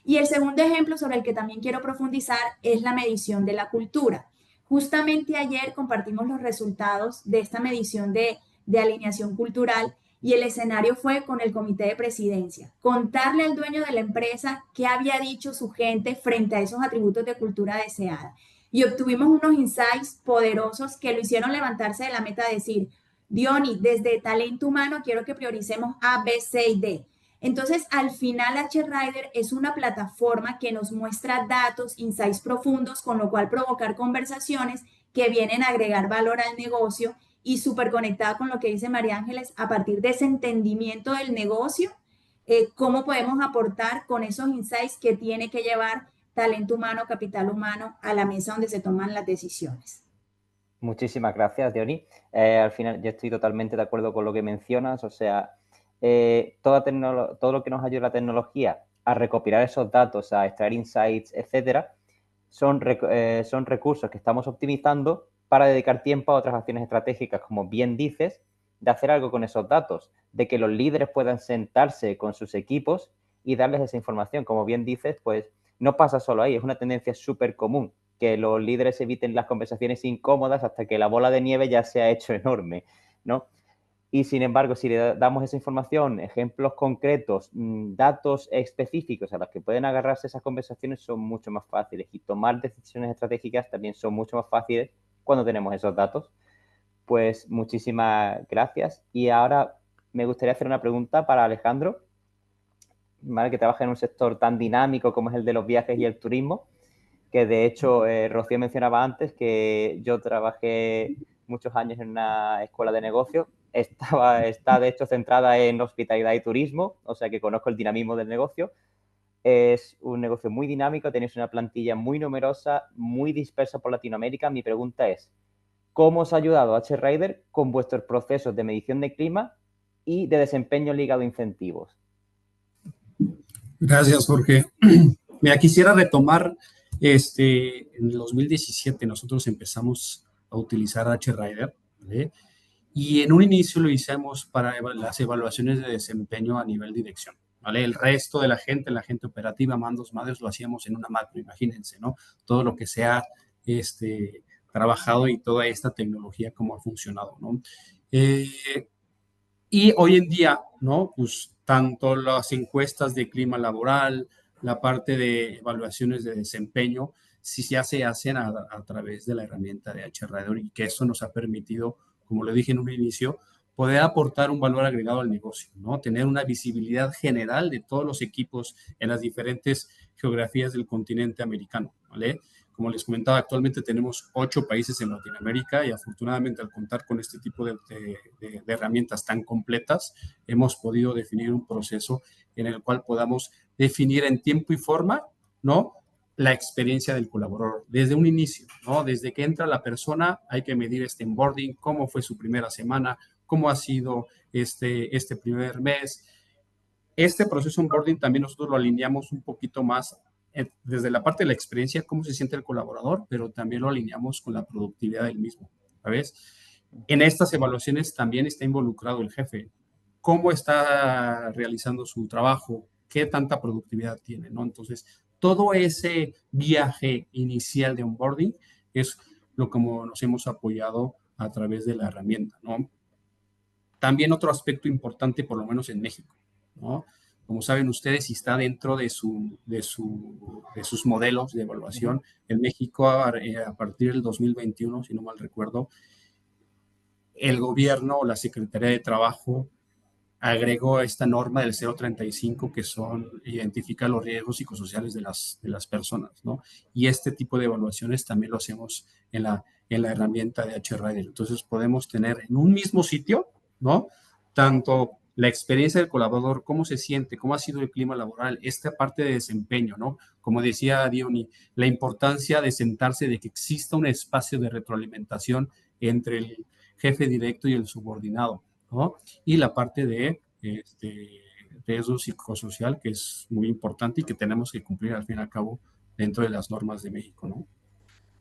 Y el segundo ejemplo sobre el que también quiero profundizar es la medición de la cultura. Justamente ayer compartimos los resultados de esta medición de alineación cultural y el escenario fue con el comité de presidencia, contarle al dueño de la empresa qué había dicho su gente frente a esos atributos de cultura deseada. Y obtuvimos unos insights poderosos que lo hicieron levantarse de la meta de decir, Diony, desde talento humano quiero que prioricemos A, B, C y D. Entonces, al final, HRider es una plataforma que nos muestra datos, insights profundos, con lo cual provocar conversaciones que vienen a agregar valor al negocio y súper conectada con lo que dice María Ángeles, a partir de ese entendimiento del negocio, cómo podemos aportar con esos insights que tiene que llevar talento humano, capital humano a la mesa donde se toman las decisiones. Muchísimas gracias, Diony. Al final, yo estoy totalmente de acuerdo con lo que mencionas. O sea, todo lo que nos ayuda la tecnología a recopilar esos datos, a extraer insights, etcétera, son recursos que estamos optimizando para dedicar tiempo a otras acciones estratégicas, como bien dices, de hacer algo con esos datos, de que los líderes puedan sentarse con sus equipos y darles esa información. Como bien dices, pues no pasa solo ahí, es una tendencia súper común que los líderes eviten las conversaciones incómodas hasta que la bola de nieve ya se ha hecho enorme, ¿no? Y sin embargo, si le damos esa información, ejemplos concretos, datos específicos a los que pueden agarrarse esas conversaciones, son mucho más fáciles. Y tomar decisiones estratégicas también son mucho más fáciles cuando tenemos esos datos. Pues muchísimas gracias. Y ahora me gustaría hacer una pregunta para Alejandro, ¿vale? Que trabaja en un sector tan dinámico como es el de los viajes y el turismo, que de hecho Rocío mencionaba antes que yo trabajé muchos años en una escuela de negocios. Está de hecho centrada en hospitalidad y turismo, o sea que conozco el dinamismo del negocio. Es un negocio muy dinámico, tenéis una plantilla muy numerosa, muy dispersa por Latinoamérica. Mi pregunta es, ¿cómo os ha ayudado HRider con vuestros procesos de medición de clima y de desempeño ligado a incentivos? Gracias, Jorge. Mira, quisiera retomar, en el 2017 nosotros empezamos a utilizar HRider, ¿vale? Y en un inicio lo hicimos para las evaluaciones de desempeño a nivel dirección, ¿vale? El resto de la gente operativa, mandos, madres, lo hacíamos en una macro, imagínense, ¿no? Todo lo que se ha trabajado y toda esta tecnología, cómo ha funcionado, ¿no? Y hoy en día, ¿no? Pues tanto las encuestas de clima laboral, la parte de evaluaciones de desempeño, sí se hacen a través de la herramienta de HRider y que eso nos ha permitido, como le dije en un inicio, poder aportar un valor agregado al negocio, ¿no? Tener una visibilidad general de todos los equipos en las diferentes geografías del continente americano, ¿vale? Como les comentaba, actualmente tenemos 8 países en Latinoamérica y afortunadamente al contar con este tipo de herramientas tan completas, hemos podido definir un proceso en el cual podamos definir en tiempo y forma, ¿no? La experiencia del colaborador desde un inicio, ¿no? Desde que entra la persona hay que medir este onboarding, cómo fue su primera semana, cómo ha sido este primer mes. Este proceso onboarding también nosotros lo alineamos un poquito más desde la parte de la experiencia, cómo se siente el colaborador, pero también lo alineamos con la productividad del mismo, ¿sabes? En estas evaluaciones también está involucrado el jefe. ¿Cómo está realizando su trabajo? ¿Qué tanta productividad tiene? ¿No? Entonces, todo ese viaje inicial de onboarding es lo como nos hemos apoyado a través de la herramienta, ¿no? También otro aspecto importante, por lo menos en México, ¿no? Como saben ustedes, y está dentro de sus modelos de evaluación, en México a partir del 2021, si no mal recuerdo, el gobierno o la Secretaría de Trabajo agregó esta norma del 035 que identifica los riesgos psicosociales de las personas, ¿no? Y este tipo de evaluaciones también lo hacemos en la herramienta de HRider. Entonces podemos tener en un mismo sitio, ¿no? Tanto la experiencia del colaborador, cómo se siente, cómo ha sido el clima laboral, esta parte de desempeño, ¿no? Como decía Diony, la importancia de sentarse, de que exista un espacio de retroalimentación entre el jefe directo y el subordinado, ¿no? Y la parte de riesgo psicosocial, que es muy importante y que tenemos que cumplir al fin y al cabo dentro de las normas de México, ¿no?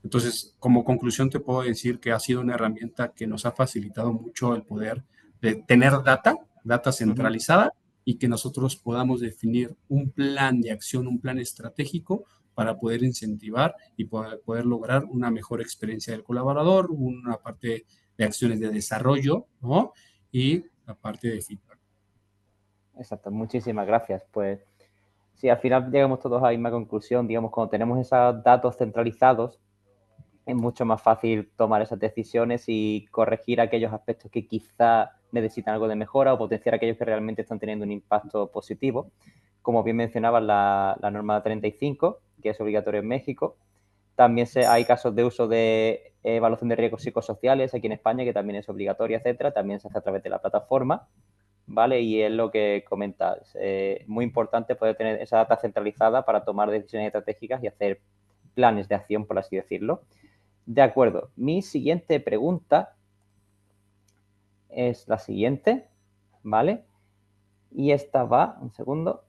Entonces, como conclusión te puedo decir que ha sido una herramienta que nos ha facilitado mucho el poder de tener data centralizada y que nosotros podamos definir un plan de acción, un plan estratégico para poder incentivar y poder lograr una mejor experiencia del colaborador, una parte de acciones de desarrollo, ¿no? Y la parte de feedback. Exacto, muchísimas gracias. Pues sí, al final llegamos todos a la misma conclusión. Digamos, cuando tenemos esos datos centralizados, es mucho más fácil tomar esas decisiones y corregir aquellos aspectos que quizá necesitan algo de mejora o potenciar a aquellos que realmente están teniendo un impacto positivo. Como bien mencionabas, la norma 35, que es obligatoria en México. También hay casos de uso de evaluación de riesgos psicosociales aquí en España, que también es obligatoria, etcétera. También se hace a través de la plataforma, ¿vale? Y es lo que comentas. Muy importante poder tener esa data centralizada para tomar decisiones estratégicas y hacer planes de acción, por así decirlo. De acuerdo. Mi siguiente pregunta es la siguiente, ¿vale? Y esta va, un segundo,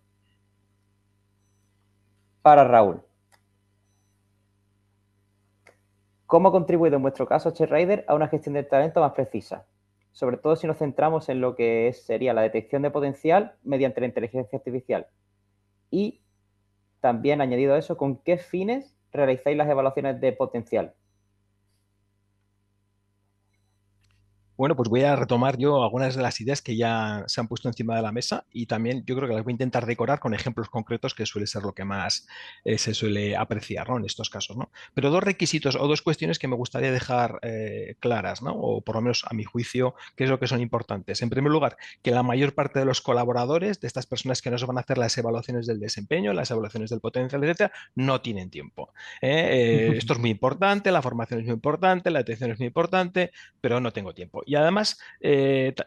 para Raúl. ¿Cómo ha contribuido en vuestro caso HRider a una gestión del talento más precisa? Sobre todo si nos centramos en lo que sería la detección de potencial mediante la inteligencia artificial. Y también, añadido a eso, ¿con qué fines realizáis las evaluaciones de potencial? Bueno, pues voy a retomar yo algunas de las ideas que ya se han puesto encima de la mesa y también yo creo que las voy a intentar decorar con ejemplos concretos que suele ser lo que más se suele apreciar, ¿no? En estos casos, ¿no? Pero dos requisitos o dos cuestiones que me gustaría dejar claras, ¿no? O por lo menos a mi juicio, qué es lo que son importantes. En primer lugar, que la mayor parte de los colaboradores, de estas personas que nos van a hacer las evaluaciones del desempeño, las evaluaciones del potencial, etcétera, no tienen tiempo. Esto es muy importante, la formación es muy importante, la atención es muy importante, pero no tengo tiempo. Y además,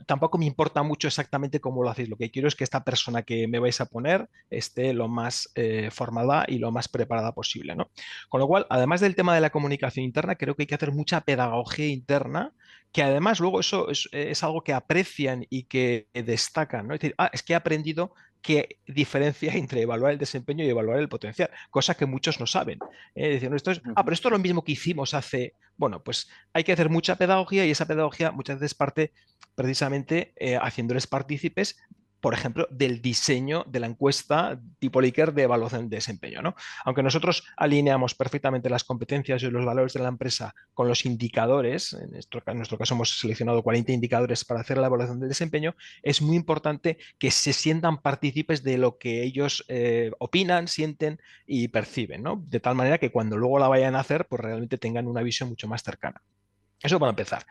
tampoco me importa mucho exactamente cómo lo hacéis. Lo que quiero es que esta persona que me vais a poner esté lo más formada y lo más preparada posible, ¿no? Con lo cual, además del tema de la comunicación interna, creo que hay que hacer mucha pedagogía interna, que además luego eso es algo que aprecian y que destacan, ¿no? Es decir, es que he aprendido qué diferencia entre evaluar el desempeño y evaluar el potencial, cosa que muchos no saben. Dicen, pero esto es lo mismo que hicimos hace... Bueno, pues hay que hacer mucha pedagogía y esa pedagogía muchas veces parte precisamente haciéndoles partícipes, por ejemplo, del diseño de la encuesta tipo Likert de evaluación de desempeño, ¿no? Aunque nosotros alineamos perfectamente las competencias y los valores de la empresa con los indicadores, en nuestro caso hemos seleccionado 40 indicadores para hacer la evaluación del desempeño, es muy importante que se sientan partícipes de lo que ellos opinan, sienten y perciben, ¿no? De tal manera que cuando luego la vayan a hacer, pues realmente tengan una visión mucho más cercana. Eso para empezar.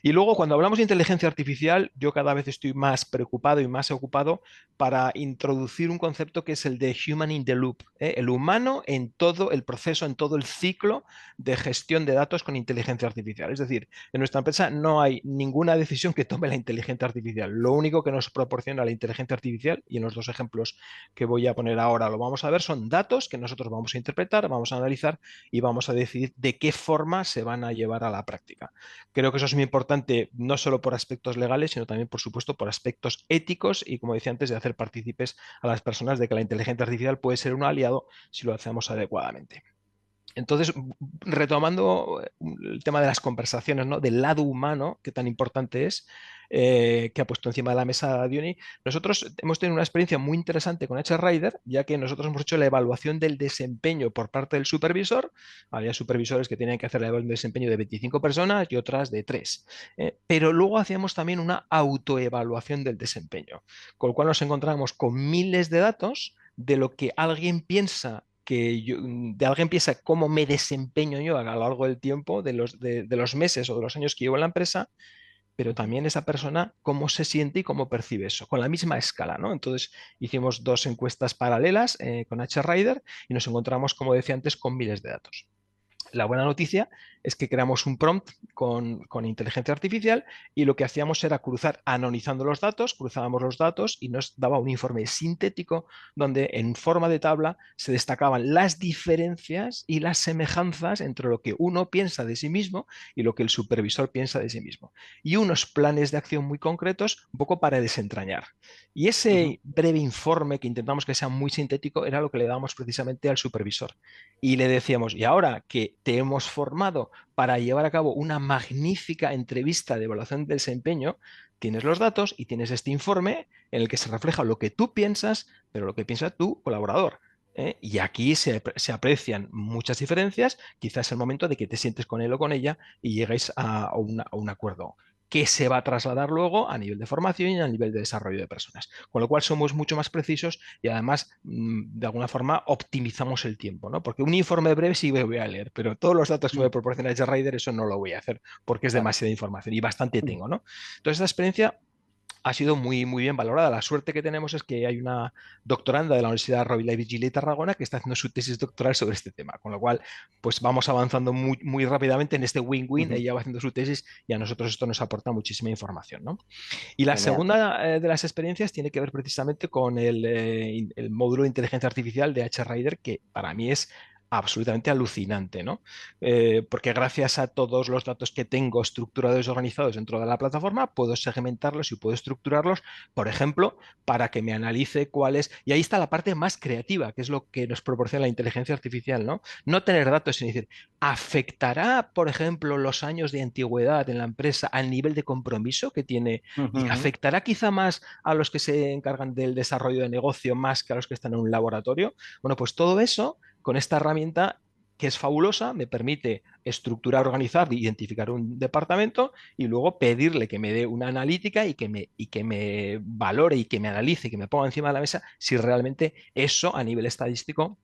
Y luego, cuando hablamos de inteligencia artificial, yo cada vez estoy más preocupado y más ocupado para introducir un concepto que es el de human in the loop, el humano en todo el proceso, en todo el ciclo de gestión de datos con inteligencia artificial. Es decir, en nuestra empresa no hay ninguna decisión que tome la inteligencia artificial. Lo único que nos proporciona la inteligencia artificial, y en los dos ejemplos que voy a poner ahora lo vamos a ver, son datos que nosotros vamos a interpretar, vamos a analizar y vamos a decidir de qué forma se van a llevar a la práctica. Creo que eso es muy importante, no solo por aspectos legales, sino también, por supuesto, por aspectos éticos y, como decía antes, de hacer partícipes a las personas de que la inteligencia artificial puede ser un aliado si lo hacemos adecuadamente. Entonces, retomando el tema de las conversaciones, ¿no? Del lado humano, que tan importante es, que ha puesto encima de la mesa Diony, nosotros hemos tenido una experiencia muy interesante con HRider, ya que nosotros hemos hecho la evaluación del desempeño por parte del supervisor. Había supervisores que tenían que hacer la evaluación del desempeño de 25 personas y otras de 3. Pero luego hacíamos también una autoevaluación del desempeño, con lo cual nos encontramos con miles de datos de lo que alguien piensa de alguien piensa cómo me desempeño yo a lo largo del tiempo, de los meses o de los años que llevo en la empresa, pero también esa persona cómo se siente y cómo percibe eso, con la misma escala, ¿no? Entonces hicimos dos encuestas paralelas con HRider y nos encontramos, como decía antes, con miles de datos. La buena noticia es que creamos un prompt con inteligencia artificial y lo que hacíamos era cruzar, anonizando los datos, cruzábamos los datos y nos daba un informe sintético donde en forma de tabla se destacaban las diferencias y las semejanzas entre lo que uno piensa de sí mismo y lo que el supervisor piensa de sí mismo. Y unos planes de acción muy concretos, un poco para desentrañar. Y ese breve informe que intentamos que sea muy sintético era lo que le dábamos precisamente al supervisor. Y le decíamos, y ahora que te hemos formado para llevar a cabo una magnífica entrevista de evaluación de desempeño, tienes los datos y tienes este informe en el que se refleja lo que tú piensas, pero lo que piensa tu colaborador. Y aquí se aprecian muchas diferencias, quizás es el momento de que te sientes con él o con ella y lleguéis a un acuerdo que se va a trasladar luego a nivel de formación y a nivel de desarrollo de personas. Con lo cual somos mucho más precisos y además, de alguna forma, optimizamos el tiempo, ¿no? Porque un informe breve sí voy a leer, pero todos los datos que me proporciona HRider, eso no lo voy a hacer porque es demasiada información y bastante tengo, ¿no? Entonces, esta experiencia ha sido muy, muy bien valorada. La suerte que tenemos es que hay una doctoranda de la Universidad Rovira i Virgili de Tarragona que está haciendo su tesis doctoral sobre este tema, con lo cual pues vamos avanzando muy, muy rápidamente en este win-win. Ujú. Ella va haciendo su tesis y a nosotros esto nos aporta muchísima información, ¿no? Y la Genial. segunda de las experiencias tiene que ver precisamente con el módulo de inteligencia artificial de HRider, que para mí es absolutamente alucinante, ¿no? Porque gracias a todos los datos que tengo estructurados y organizados dentro de la plataforma, puedo segmentarlos y puedo estructurarlos, por ejemplo, para que me analice cuáles... Y ahí está la parte más creativa, que es lo que nos proporciona la inteligencia artificial, ¿no? No tener datos, sino decir, ¿afectará, por ejemplo, los años de antigüedad en la empresa al nivel de compromiso que tiene Ujú, y ujú. afectará quizá más a los que se encargan del desarrollo de negocio más que a los que están en un laboratorio? Bueno, pues todo eso con esta herramienta que es fabulosa, me permite estructurar, organizar, identificar un departamento y luego pedirle que me dé una analítica y que me valore y que me analice y que me ponga encima de la mesa si realmente eso a nivel estadístico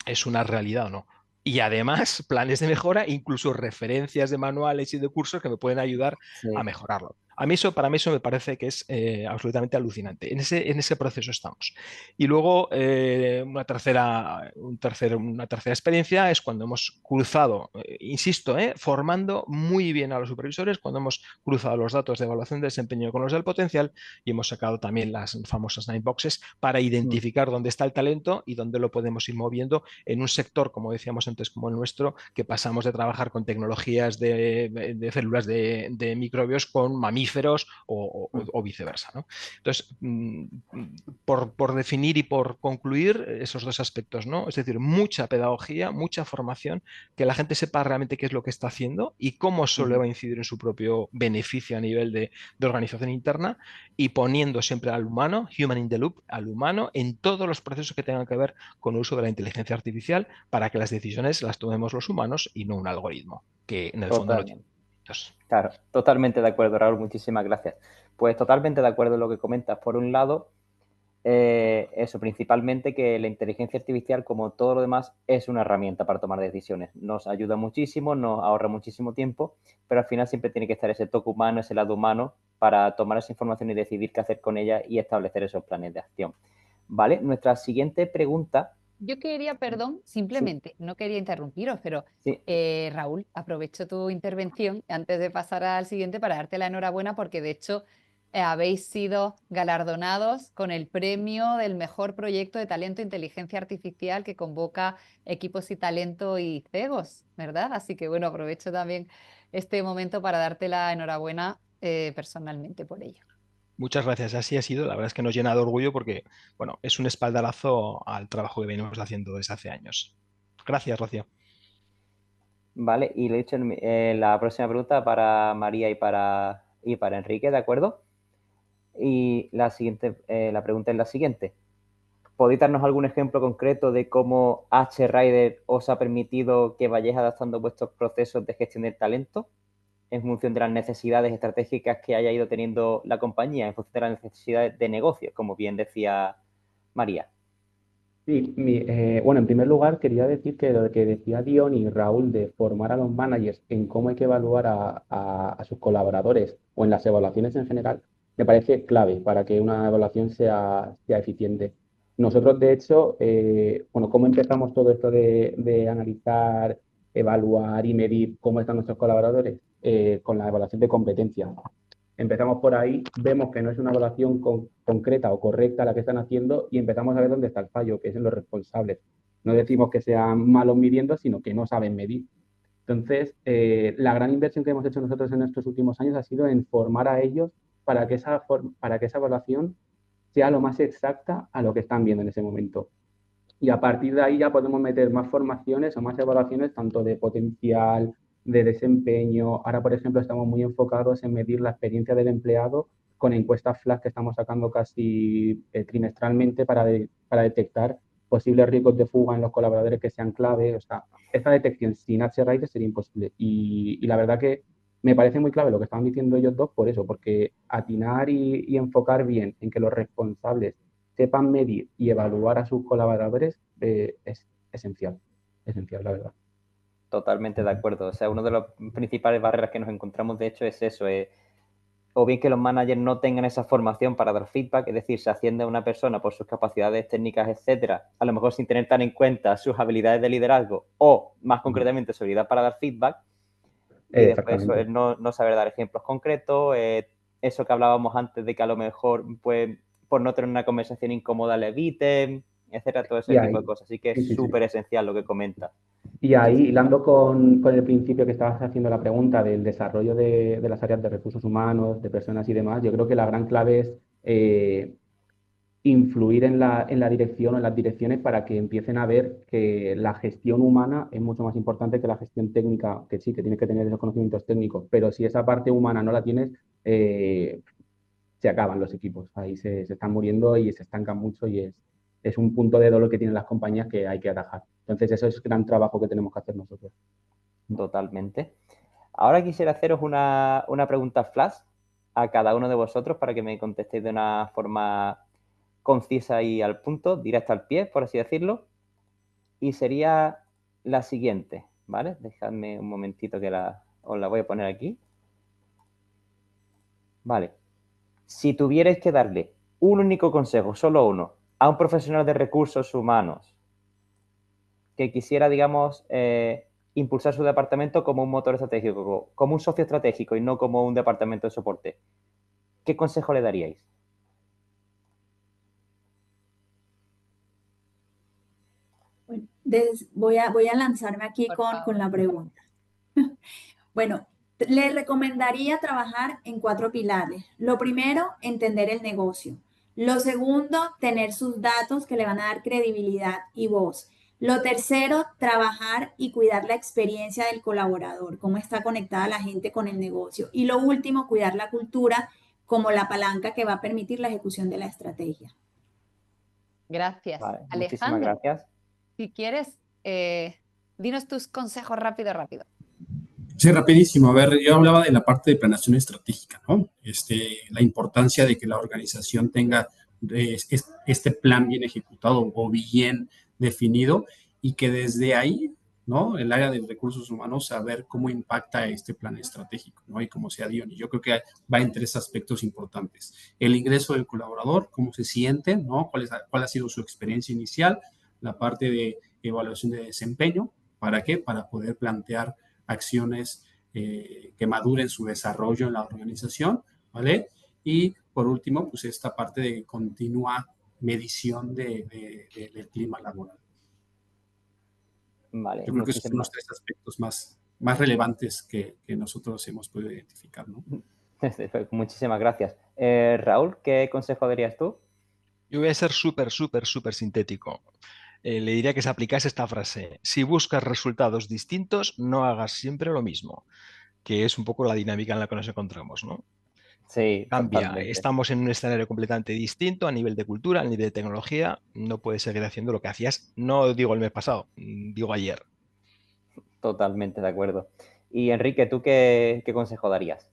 es una realidad o no. Y además, planes de mejora, incluso referencias de manuales y de cursos que me pueden ayudar a Sí. mejorarlo. A mí eso, para mí eso me parece que es absolutamente alucinante. En ese proceso estamos. Y luego una tercera experiencia es cuando hemos cruzado, insisto, formando muy bien a los supervisores, cuando hemos cruzado los datos de evaluación de desempeño con los del potencial y hemos sacado también las famosas nine boxes para Mm. identificar dónde está el talento y dónde lo podemos ir moviendo en un sector, como decíamos antes, como el nuestro, que pasamos de trabajar con tecnologías de células de microbios con mamíferos Mm. o viceversa, ¿no? Entonces, por definir y por concluir esos dos aspectos, ¿no? Es decir, mucha pedagogía, mucha formación, que la gente sepa realmente qué es lo que está haciendo y cómo eso le Ujú. va a incidir en su propio beneficio a nivel de organización interna y poniendo siempre al humano, human in the loop, al humano en todos los procesos que tengan que ver con el uso de la inteligencia artificial para que las decisiones las tomemos los humanos y no un algoritmo, que en el fondo no tiene Totalmente. Claro, totalmente de acuerdo, Raúl, muchísimas gracias. Pues totalmente de acuerdo en lo que comentas. Por un lado, eso, principalmente que la inteligencia artificial, como todo lo demás, es una herramienta para tomar decisiones. Nos ayuda muchísimo, nos ahorra muchísimo tiempo, pero al final siempre tiene que estar ese toque humano, ese lado humano, para tomar esa información y decidir qué hacer con ella y establecer esos planes de acción. ¿Vale? Nuestra siguiente pregunta... Yo quería, perdón, Sí, simplemente, no quería interrumpiros, pero sí. Raúl, aprovecho tu intervención antes de pasar al siguiente para darte la enhorabuena porque de hecho habéis sido galardonados con el premio del mejor proyecto de talento e inteligencia artificial que convoca Equipos y Talento y CEGOS, ¿verdad? Así que bueno, aprovecho también este momento para darte la enhorabuena personalmente por ello. Muchas gracias, así ha sido. La verdad es que nos llena de orgullo porque, bueno, es un espaldarazo al trabajo que venimos haciendo desde hace años. Gracias, Rocío. Vale, y le he dicho la próxima pregunta para María y para Enrique, ¿de acuerdo? Y la siguiente, la pregunta es la siguiente. ¿Podéis darnos algún ejemplo concreto de cómo HRider os ha permitido que vayáis adaptando vuestros procesos de gestión del talento en función de las necesidades estratégicas que haya ido teniendo la compañía, en función de las necesidades de negocio, como bien decía María? Sí, bueno, en primer lugar quería decir que lo que decía Dion y Raúl de formar a los managers en cómo hay que evaluar a sus colaboradores o en las evaluaciones en general, me parece clave para que una evaluación sea eficiente. Nosotros, de hecho, bueno, cómo empezamos todo esto de analizar, evaluar y medir cómo están nuestros colaboradores. Con la evaluación de competencia. Empezamos por ahí, vemos que no es una evaluación concreta o correcta la que están haciendo y empezamos a ver dónde está el fallo, que es en los responsables. No decimos que sean malos midiendo, sino que no saben medir. Entonces, la gran inversión que hemos hecho nosotros en estos últimos años ha sido en formar a ellos para que esa evaluación sea lo más exacta a lo que están viendo en ese momento. Y a partir de ahí ya podemos meter más formaciones o más evaluaciones, tanto de potencial, de desempeño. Ahora, por ejemplo, estamos muy enfocados en medir la experiencia del empleado con encuestas flash que estamos sacando casi trimestralmente para detectar posibles riesgos de fuga en los colaboradores que sean clave. O sea, esta detección sin HRID sería imposible. Y la verdad que me parece muy clave lo que estaban diciendo ellos dos por eso, porque atinar y enfocar bien en que los responsables sepan medir y evaluar a sus colaboradores es esencial, la verdad. Totalmente de acuerdo. O sea, una de las principales barreras que nos encontramos, de hecho, es eso, o bien que los managers no tengan esa formación para dar feedback, es decir, se asciende a una persona por sus capacidades técnicas, etcétera, a lo mejor sin tener tan en cuenta sus habilidades de liderazgo o, más concretamente, su habilidad para dar feedback, y después eso, el no saber dar ejemplos concretos, eso que hablábamos antes de que a lo mejor, pues, por no tener una conversación incómoda le eviten, etcétera, todo ese tipo de cosas. Así que es súper esencial lo que comenta. Y ahí, hilando con el principio que estabas haciendo la pregunta del desarrollo de las áreas de recursos humanos, de personas y demás, yo creo que la gran clave es influir en la dirección o en las direcciones para que empiecen a ver que la gestión humana es mucho más importante que la gestión técnica, que sí, que tienes que tener esos conocimientos técnicos, pero si esa parte humana no la tienes, se acaban los equipos, ahí se están muriendo y se estancan mucho y es un punto de dolor que tienen las compañías que hay que atajar. Entonces, eso es el gran trabajo que tenemos que hacer nosotros. Totalmente. Ahora quisiera haceros una pregunta flash a cada uno de vosotros para que me contestéis de una forma concisa y al punto, directa al pie, por así decirlo. Y sería la siguiente, ¿vale? Dejadme un momentito que os la voy a poner aquí. Vale. Si tuvierais que darle un único consejo, solo uno, a un profesional de recursos humanos que quisiera, digamos, impulsar su departamento como un motor estratégico, como un socio estratégico y no como un departamento de soporte, ¿qué consejo le daríais? Bueno, voy a lanzarme aquí con la pregunta. Bueno, le recomendaría trabajar en 4 pilares. Lo primero, entender el negocio. Lo segundo, tener sus datos que le van a dar credibilidad y voz. Lo tercero, trabajar y cuidar la experiencia del colaborador, cómo está conectada la gente con el negocio. Y lo último, cuidar la cultura como la palanca que va a permitir la ejecución de la estrategia. Gracias. Vale, Alejandro, muchísimas gracias. Si quieres, dinos tus consejos rápido. Sí, rapidísimo. A ver, yo hablaba de la parte de planeación estratégica, ¿no? La importancia de que la organización tenga este plan bien ejecutado o bien definido y que desde ahí, ¿no? El área de recursos humanos saber cómo impacta este plan estratégico, ¿no? Y cómo sea Dion. Y yo creo que va en 3 aspectos importantes. El ingreso del colaborador, cómo se siente, ¿no? ¿Cuál ha sido su experiencia inicial? La parte de evaluación de desempeño. ¿Para qué? Para poder plantear acciones que maduren su desarrollo en la organización, ¿vale? Y por último, pues esta parte de continua medición del clima laboral. Vale, yo creo que esos son los 3 aspectos más relevantes que nosotros hemos podido identificar, ¿no? Muchísimas gracias. Raúl, ¿qué consejo darías tú? Yo voy a ser súper sintético. Le diría que se aplicase esta frase: si buscas resultados distintos, no hagas siempre lo mismo, que es un poco la dinámica en la que nos encontramos, ¿no? Sí, Cambia, totalmente. estamos en un escenario completamente distinto a nivel de cultura, a nivel de tecnología, no puedes seguir haciendo lo que hacías, no digo el mes pasado, digo ayer. Totalmente de acuerdo. Y Enrique, ¿tú qué consejo darías?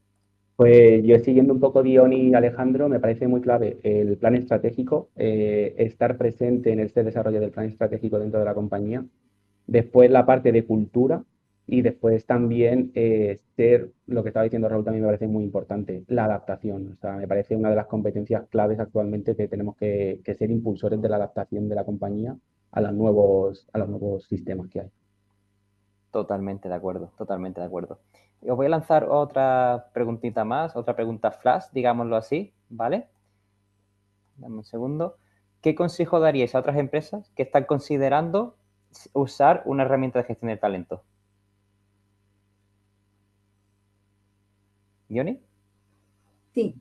Pues yo siguiendo un poco Dion y Alejandro, me parece muy clave el plan estratégico, estar presente en este desarrollo del plan estratégico dentro de la compañía. Después la parte de cultura y después también ser, lo que estaba diciendo Raúl también me parece muy importante, la adaptación. O sea, me parece una de las competencias claves actualmente que tenemos que ser impulsores de la adaptación de la compañía a los nuevos sistemas que hay. Totalmente de acuerdo, totalmente de acuerdo. Os voy a lanzar otra preguntita más, otra pregunta flash, digámoslo así, ¿vale? Dame un segundo. ¿Qué consejo daríais a otras empresas que están considerando usar una herramienta de gestión de talento? ¿Yoni? Sí,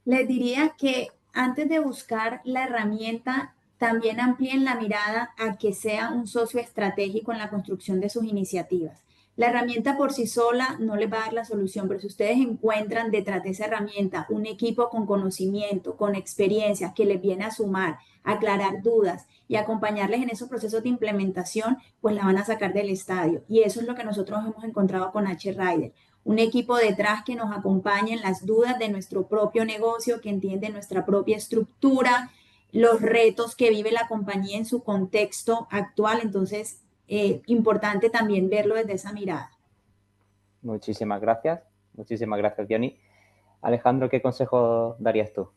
les diría que antes de buscar la herramienta, también amplíen la mirada a que sea un socio estratégico en la construcción de sus iniciativas. La herramienta por sí sola no les va a dar la solución, pero si ustedes encuentran detrás de esa herramienta un equipo con conocimiento, con experiencia, que les viene a sumar, a aclarar dudas y acompañarles en esos procesos de implementación, pues la van a sacar del estadio. Y eso es lo que nosotros hemos encontrado con H-Rider. Un equipo detrás que nos acompañe en las dudas de nuestro propio negocio, que entiende nuestra propia estructura, los retos que vive la compañía en su contexto actual. Entonces, importante también verlo desde esa mirada. Muchísimas gracias, Yoni. Alejandro, ¿qué consejo darías tú?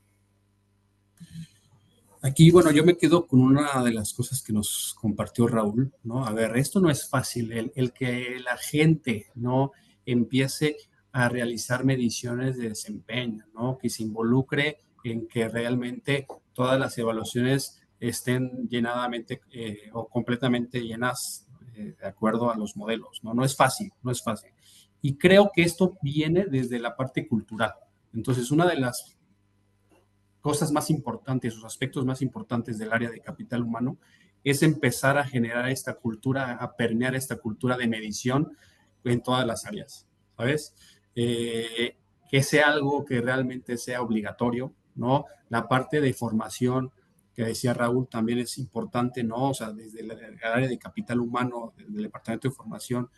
Aquí, bueno, yo me quedo con una de las cosas que nos compartió Raúl, ¿no? A ver, esto no es fácil, el que la gente, ¿no? Empiece a realizar mediciones de desempeño, ¿no? Que se involucre en que realmente todas las evaluaciones estén llenadamente o completamente llenas de acuerdo a los modelos, ¿no? No es fácil, no es fácil. Y creo que esto viene desde la parte cultural. Entonces, una de las cosas más importantes, los aspectos más importantes del área de capital humano, es empezar a generar esta cultura, a permear esta cultura de medición en todas las áreas, ¿sabes? Que sea algo que realmente sea obligatorio, ¿no? La parte de formación que decía Raúl también es importante, ¿no? O sea, desde el área de capital humano, del departamento de formación,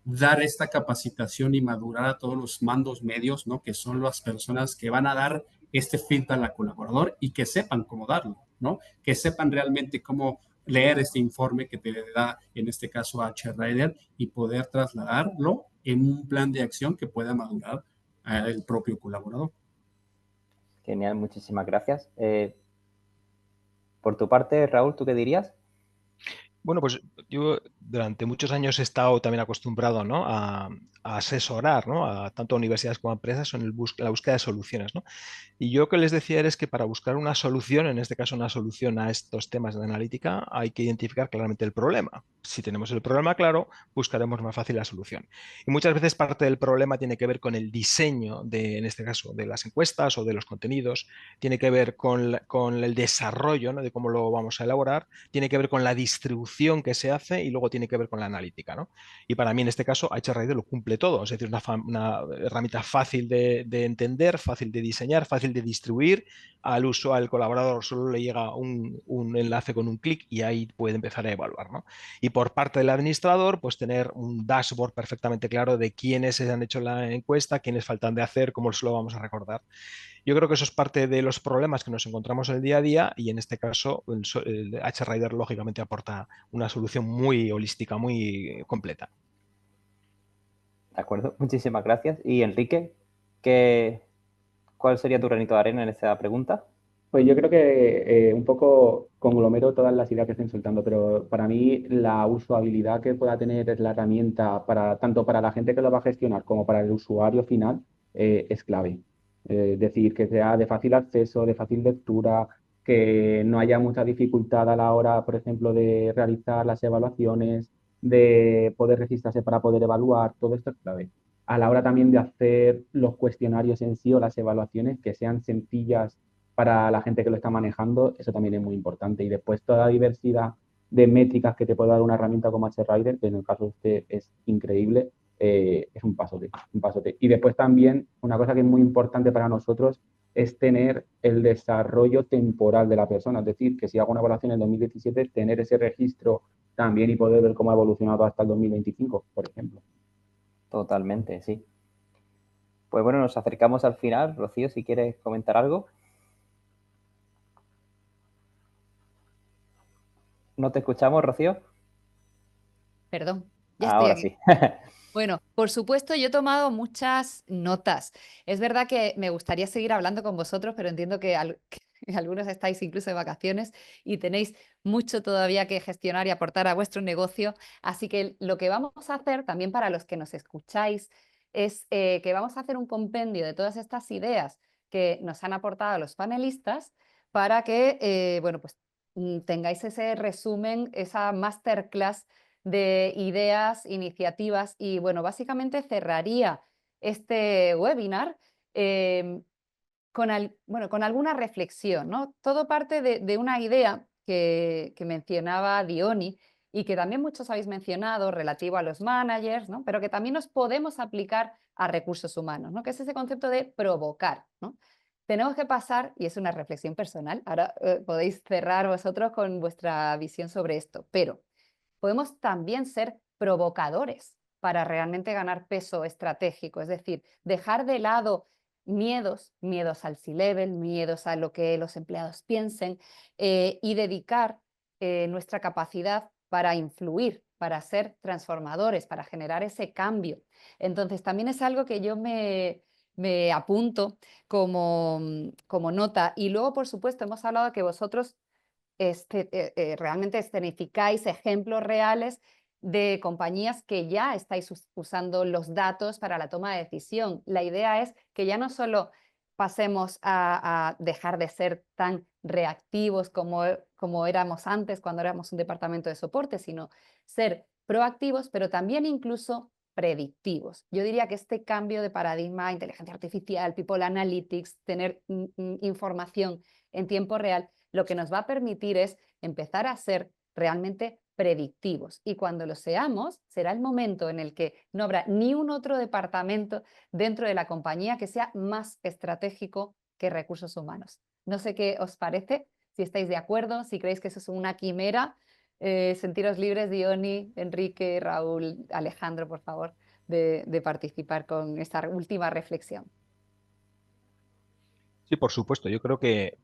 dar esta capacitación y madurar a todos los mandos medios, ¿no? Que son las personas que van a dar este feedback al colaborador y que sepan cómo darlo, ¿no? Que sepan realmente cómo leer este informe que te da, en este caso, H-Rider y poder trasladarlo en un plan de acción que pueda madurar el propio colaborador. Genial, muchísimas gracias. Por tu parte, Raúl, ¿tú qué dirías? Bueno, pues yo durante muchos años he estado también acostumbrado, ¿no? a asesorar, ¿no? A tanto a universidades como a empresas en la búsqueda de soluciones, ¿no? Y yo que les decía es que para buscar una solución, en este caso una solución a estos temas de analítica, hay que identificar claramente el problema. Si tenemos el problema claro, buscaremos más fácil la solución. Y muchas veces parte del problema tiene que ver con el diseño de, en este caso, de las encuestas o de los contenidos, tiene que ver con el desarrollo, ¿no? De cómo lo vamos a elaborar, tiene que ver con la distribución que se hace y luego tiene que ver con la analítica, ¿no? Y para mí en este caso H-Rider lo cumple todo, es decir, una herramienta fácil de entender, fácil de diseñar, fácil de distribuir, al colaborador solo le llega un enlace con un clic y ahí puede empezar a evaluar, ¿no? Y por parte del administrador, pues tener un dashboard perfectamente claro de quiénes se han hecho la encuesta, quiénes faltan de hacer, cómo se lo vamos a recordar. Yo creo que eso es parte de los problemas que nos encontramos en el día a día y en este caso el H-Rider lógicamente aporta una solución muy holística, muy completa. De acuerdo, muchísimas gracias. Y Enrique, ¿cuál sería tu granito de arena en esta pregunta? Pues yo creo que un poco conglomero todas las ideas que estoy insultando, pero para mí la usabilidad que pueda tener la herramienta para tanto para la gente que lo va a gestionar como para el usuario final es clave. Es decir, que sea de fácil acceso, de fácil lectura, que no haya mucha dificultad a la hora, por ejemplo, de realizar las evaluaciones, de poder registrarse para poder evaluar, todo esto es clave. A la hora también de hacer los cuestionarios en sí o las evaluaciones, que sean sencillas para la gente que lo está manejando, eso también es muy importante. Y después toda la diversidad de métricas que te puede dar una herramienta como H-Rider, que en el caso de usted es increíble, es un pasote, un pasote. Y después también una cosa que es muy importante para nosotros es tener el desarrollo temporal de la persona, es decir, que si hago una evaluación en el 2017, tener ese registro también y poder ver cómo ha evolucionado hasta el 2025, por ejemplo. Totalmente, sí. Pues bueno, nos acercamos al final. Rocío, si quieres comentar algo. ¿No te escuchamos, Rocío? Perdón, ya estoy Ahora aquí. sí. Bueno, por supuesto, yo he tomado muchas notas. Es verdad que me gustaría seguir hablando con vosotros, pero entiendo que algunos estáis incluso de vacaciones y tenéis mucho todavía que gestionar y aportar a vuestro negocio. Así que lo que vamos a hacer también para los que nos escucháis es que vamos a hacer un compendio de todas estas ideas que nos han aportado los panelistas para que, bueno, pues tengáis ese resumen, esa masterclass de ideas, iniciativas y bueno, básicamente cerraría este webinar con alguna reflexión, ¿no? Todo parte de una idea que mencionaba Diony y que también muchos habéis mencionado relativo a los managers, ¿no? Pero que también nos podemos aplicar a recursos humanos, ¿no? Que es ese concepto de provocar, ¿no? Tenemos que pasar, y es una reflexión personal, ahora podéis cerrar vosotros con vuestra visión sobre esto, pero podemos también ser provocadores para realmente ganar peso estratégico, es decir, dejar de lado miedos al C-level, miedos a lo que los empleados piensen y dedicar nuestra capacidad para influir, para ser transformadores, para generar ese cambio. Entonces, también es algo que yo me me apunto como nota. Y luego, por supuesto, hemos hablado que vosotros realmente escenificáis ejemplos reales de compañías que ya estáis usando los datos para la toma de decisión. La idea es que ya no solo pasemos a dejar de ser tan reactivos como éramos antes cuando éramos un departamento de soporte, sino ser proactivos, pero también incluso predictivos. Yo diría que este cambio de paradigma, inteligencia artificial, people analytics, tener información en tiempo real, lo que nos va a permitir es empezar a ser realmente predictivos. Y cuando lo seamos, será el momento en el que no habrá ni un otro departamento dentro de la compañía que sea más estratégico que recursos humanos. No sé qué os parece, si estáis de acuerdo, si creéis que eso es una quimera. Sentiros libres, Diony, Enrique, Raúl, Alejandro, por favor, de participar con esta última reflexión. Sí, por supuesto. Yo creo que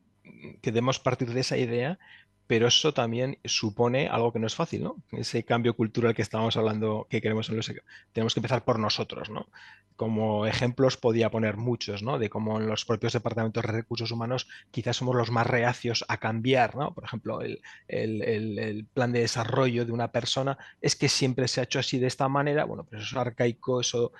debemos partir de esa idea, pero eso también supone algo que no es fácil, ¿no? Ese cambio cultural que estábamos hablando, que queremos tenemos que empezar por nosotros, ¿no? Como ejemplos podía poner muchos, ¿no? De cómo en los propios departamentos de recursos humanos quizás somos los más reacios a cambiar, ¿no? Por ejemplo, el plan de desarrollo de una persona es que siempre se ha hecho así de esta manera, bueno, pues eso es arcaico, eso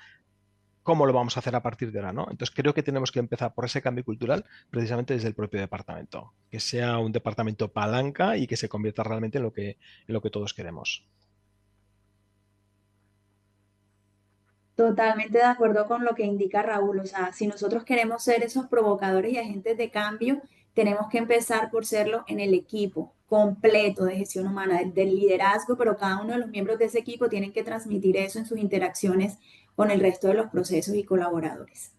cómo lo vamos a hacer a partir de ahora, ¿no? Entonces creo que tenemos que empezar por ese cambio cultural precisamente desde el propio departamento, que sea un departamento palanca y que se convierta realmente en lo que todos queremos. Totalmente de acuerdo con lo que indica Raúl. O sea, si nosotros queremos ser esos provocadores y agentes de cambio, tenemos que empezar por serlo en el equipo completo de gestión humana, del liderazgo, pero cada uno de los miembros de ese equipo tienen que transmitir eso en sus interacciones con el resto de los procesos y colaboradores.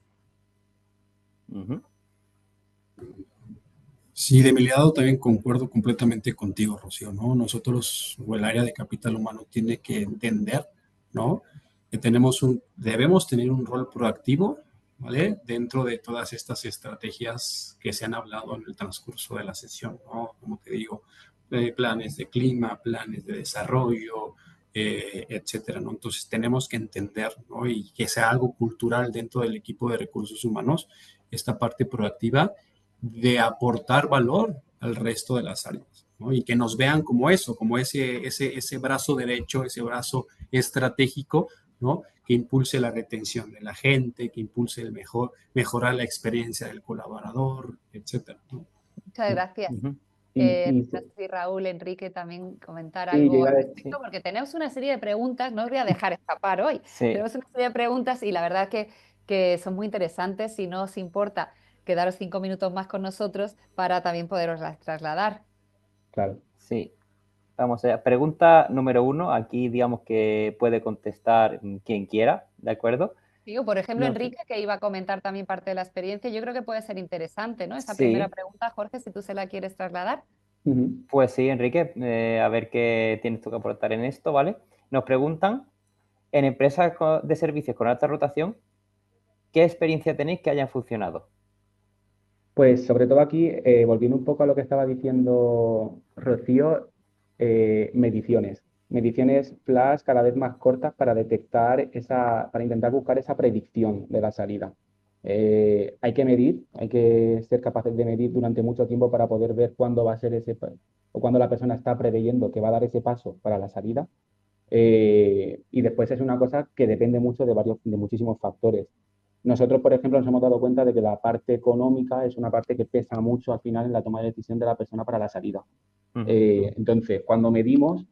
Sí, de mi lado también concuerdo completamente contigo, Rocío, ¿no? Nosotros, o el área de capital humano, tiene que entender, ¿no? Que debemos tener un rol proactivo, ¿vale? Dentro de todas estas estrategias que se han hablado en el transcurso de la sesión, ¿no? Como te digo, planes de clima, planes de desarrollo, etcétera, ¿no? Entonces tenemos que entender, ¿no? Y que sea algo cultural dentro del equipo de recursos humanos, esta parte proactiva de aportar valor al resto de las áreas, ¿no? Y que nos vean como eso, como ese brazo derecho, ese brazo estratégico, ¿no? Que impulse la retención de la gente, que impulse mejorar la experiencia del colaborador, etcétera, ¿no? Muchas gracias. Y No sé si Raúl, Enrique también comentar sí, yo algo iba al a respecto, decir, porque tenemos una serie de preguntas, no os voy a dejar escapar hoy. Sí, Tenemos una serie de preguntas y la verdad que son muy interesantes. Si no os importa, quedaros 5 minutos más con nosotros para también poderoslas trasladar. claro. sí. Vamos allá. Pregunta número 1. Aquí digamos que puede contestar quien quiera, ¿de acuerdo? Digo, por ejemplo, No sé. Enrique, que iba a comentar también parte de la experiencia, yo creo que puede ser interesante, ¿no? Esa primera Sí, pregunta, Jorge, si tú se la quieres trasladar. Ujú. pues sí, Enrique, a ver qué tienes tú que aportar en esto, ¿vale? Nos preguntan, en empresas de servicios con alta rotación, ¿qué experiencia tenéis que hayan funcionado? Pues sobre todo aquí, volviendo un poco a lo que estaba diciendo Rocío, mediciones. Mediciones flash cada vez más cortas para detectar para intentar buscar esa predicción de la salida. Hay que medir, hay que ser capaces de medir durante mucho tiempo para poder ver cuándo va a ser o cuándo la persona está preveyendo que va a dar ese paso para la salida. Y después es una cosa que depende mucho de muchísimos factores. Nosotros, por ejemplo, nos hemos dado cuenta de que la parte económica es una parte que pesa mucho al final en la toma de decisión de la persona para la salida. Entonces, cuando medimos,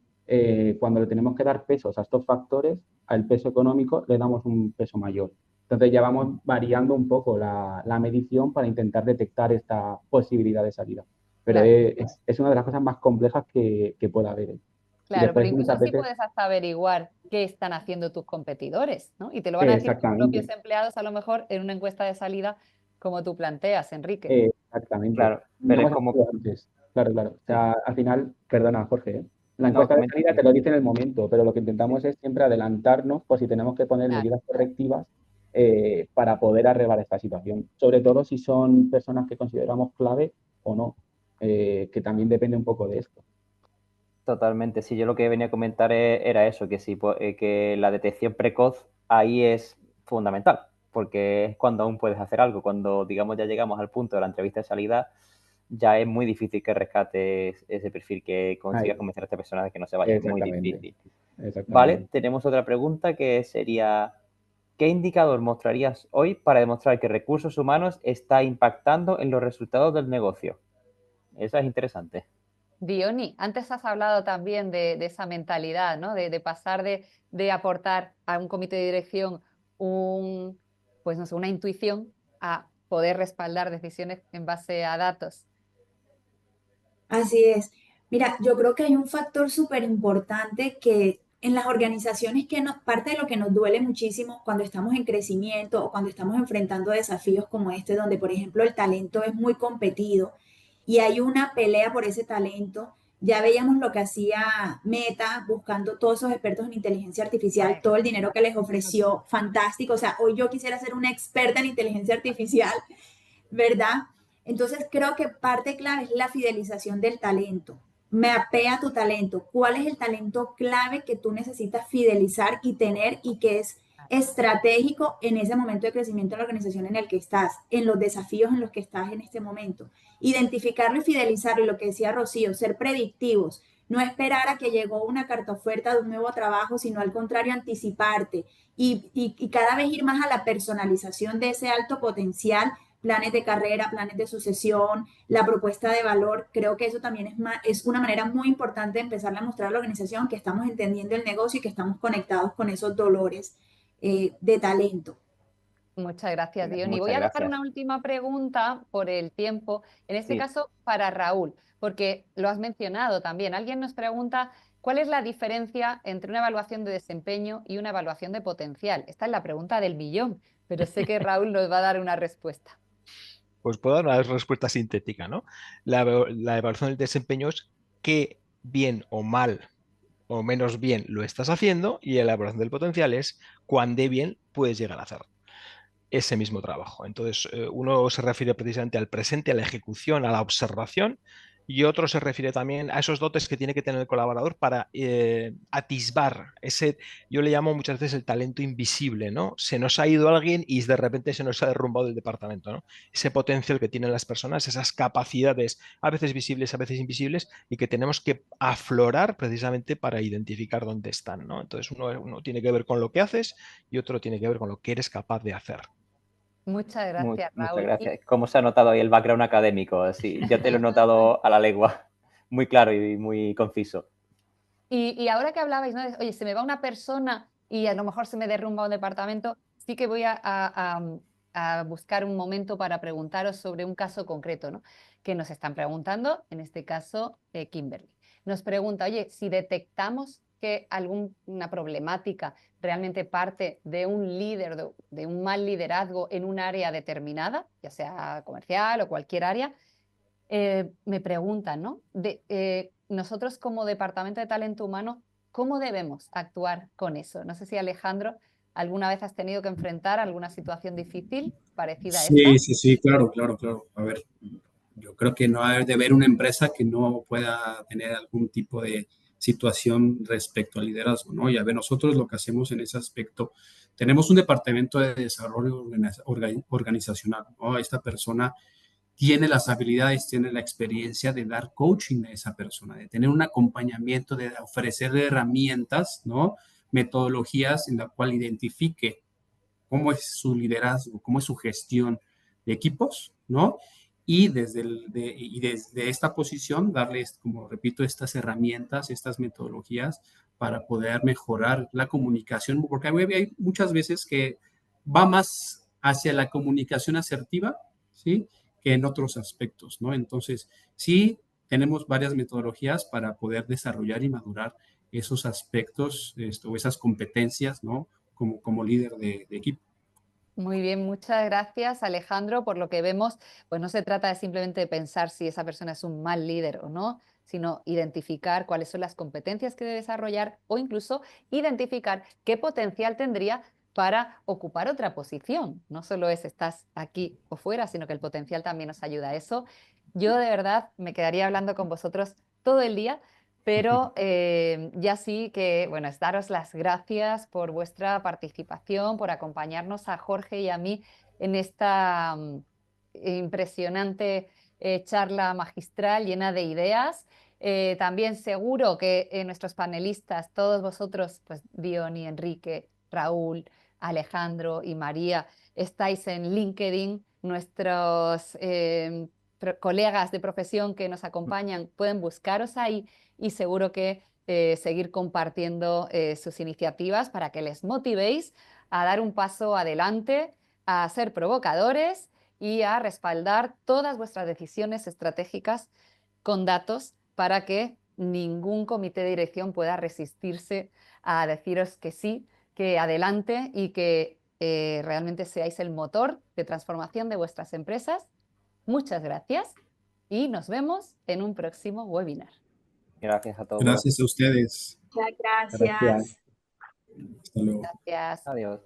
cuando le tenemos que dar pesos a estos factores, al peso económico le damos un peso mayor. Entonces ya vamos variando un poco la medición para intentar detectar esta posibilidad de salida. Pero Claro. es una de las cosas más complejas que pueda haber. Y Claro, porque después incluso muchas así veces, puedes hasta averiguar qué están haciendo tus competidores, ¿no? Y te lo van a decir tus propios exactamente, empleados a lo mejor en una encuesta de salida como tú planteas, Enrique. exactamente. Claro, pero No es hemos como... hablado antes. Claro, claro. O Sí. sea, al final, perdona, Jorge, ¿eh? La No, encuesta de comenta, salida te comenta. lo dice en el momento, pero lo que Sí. intentamos es siempre adelantarnos por si tenemos que poner Claro, medidas correctivas para poder arreglar esta situación. Sobre todo si son personas que consideramos clave o no, que también depende un poco de esto. Totalmente. Sí, yo lo que venía a comentar era eso, que sí, que la detección precoz ahí es fundamental. porque es cuando aún puedes hacer algo. Cuando, digamos, ya llegamos al punto de la entrevista de salida, ya es muy difícil que rescates ese perfil, que consigas Ahí, convencer a esta persona de que no se vaya. Es muy exactamente, difícil. Vale, exactamente. tenemos otra pregunta que sería, ¿qué indicador mostrarías hoy para demostrar que recursos humanos está impactando en los resultados del negocio? Esa es interesante. Diony, antes has hablado también de esa mentalidad, ¿no? De pasar de aportar a un comité de dirección pues no sé, una intuición a poder respaldar decisiones en base a datos. Así es. Mira, yo creo que hay un factor súper importante que en las organizaciones parte de lo que nos duele muchísimo cuando estamos en crecimiento o cuando estamos enfrentando desafíos como este, donde por ejemplo el talento es muy competido y hay una pelea por ese talento. Ya veíamos lo que hacía Meta buscando todos esos expertos en inteligencia artificial, todo el dinero que les ofreció, fantástico. O sea, hoy yo quisiera ser una experta en inteligencia artificial, ¿verdad? Entonces creo que parte clave es la fidelización del talento. Mapea tu talento. ¿Cuál es el talento clave que tú necesitas fidelizar y tener y que es estratégico en ese momento de crecimiento de la organización en el que estás, en los desafíos en los que estás en este momento? Identificarlo y fidelizarlo, y lo que decía Rocío, ser predictivos. No esperar a que llegó una carta oferta de un nuevo trabajo, sino al contrario, anticiparte y cada vez ir más a la personalización de ese alto potencial, planes de carrera, planes de sucesión, la propuesta de valor. Creo que eso también es una manera muy importante de empezar a mostrar a la organización que estamos entendiendo el negocio y que estamos conectados con esos dolores de talento. Muchas gracias, Diony. Voy Muchas a dejar gracias. una última pregunta por el tiempo, en este Sí. caso para Raúl, porque lo has mencionado también. Alguien nos pregunta, ¿cuál es la diferencia entre una evaluación de desempeño y una evaluación de potencial? Esta es la pregunta del millón, pero sé que Raúl nos va a dar una respuesta. Pues puedo dar una respuesta sintética, ¿no? La evaluación del desempeño es qué bien o mal o menos bien lo estás haciendo, y la evaluación del potencial es cuán de bien puedes llegar a hacer ese mismo trabajo. Entonces, uno se refiere precisamente al presente, a la ejecución, a la observación, y otro se refiere también a esos dotes que tiene que tener el colaborador para atisbar ese, yo le llamo muchas veces el talento invisible, ¿no? Se nos ha ido alguien y de repente se nos ha derrumbado el departamento, ¿no? Ese potencial que tienen las personas, esas capacidades, a veces visibles, a veces invisibles, y que tenemos que aflorar precisamente para identificar dónde están, ¿no? Entonces, uno tiene que ver con lo que haces y otro tiene que ver con lo que eres capaz de hacer. Muchas gracias, Muchas Raúl. gracias. ¿Cómo se ha notado ahí el background académico? Sí, yo te lo he notado a la legua. Muy claro y muy conciso. Y ahora que hablabais, ¿no? Oye, se me va una persona y a lo mejor se me derrumba un departamento, sí que voy a buscar un momento para preguntaros sobre un caso concreto, ¿no? Que nos están preguntando, en este caso, Kimberly. Nos pregunta, oye, si detectamos que alguna problemática realmente parte de un líder, de un mal liderazgo en un área determinada, ya sea comercial o cualquier área, me preguntan, ¿no? Nosotros como Departamento de Talento Humano, ¿cómo debemos actuar con eso? No sé si Alejandro, ¿alguna vez has tenido que enfrentar alguna situación difícil parecida a esta? Sí, sí, sí, claro, claro, claro. A ver, yo creo que no hay de haber una empresa que no pueda tener algún tipo de situación respecto al liderazgo, ¿no? Y a ver, nosotros lo que hacemos en ese aspecto, tenemos un departamento de desarrollo organizacional, ¿no? Esta persona tiene las habilidades, tiene la experiencia de dar coaching a esa persona, de tener un acompañamiento, de ofrecerle herramientas, ¿no? Metodologías en la cual identifique cómo es su liderazgo, cómo es su gestión de equipos, ¿no? Y desde esta posición darles, como repito, estas herramientas, estas metodologías para poder mejorar la comunicación, porque hay muchas veces que va más hacia la comunicación asertiva, ¿sí? Que en otros aspectos, ¿no? Entonces, sí, tenemos varias metodologías para poder desarrollar y madurar esos aspectos o esas competencias, ¿no? Como líder de equipo. Muy bien, muchas gracias Alejandro. Por lo que vemos, pues no se trata de simplemente pensar si esa persona es un mal líder o no, sino identificar cuáles son las competencias que debe desarrollar o incluso identificar qué potencial tendría para ocupar otra posición. No solo es estás aquí o fuera, sino que el potencial también nos ayuda a eso. Yo de verdad me quedaría hablando con vosotros todo el día, pero ya sí que, bueno, es daros las gracias por vuestra participación, por acompañarnos a Jorge y a mí en esta impresionante charla magistral llena de ideas. También seguro que nuestros panelistas, todos vosotros, pues Diony, Enrique, Raúl, Alejandro y María, estáis en LinkedIn, nuestros colegas de profesión que nos acompañan pueden buscaros ahí y seguro que seguir compartiendo sus iniciativas para que les motivéis a dar un paso adelante, a ser provocadores y a respaldar todas vuestras decisiones estratégicas con datos para que ningún comité de dirección pueda resistirse a deciros que sí, que adelante y que realmente seáis el motor de transformación de vuestras empresas. Muchas gracias y nos vemos en un próximo webinar. Gracias a todos. Gracias a ustedes. Muchas Gracias. gracias. Hasta luego. Gracias. Adiós.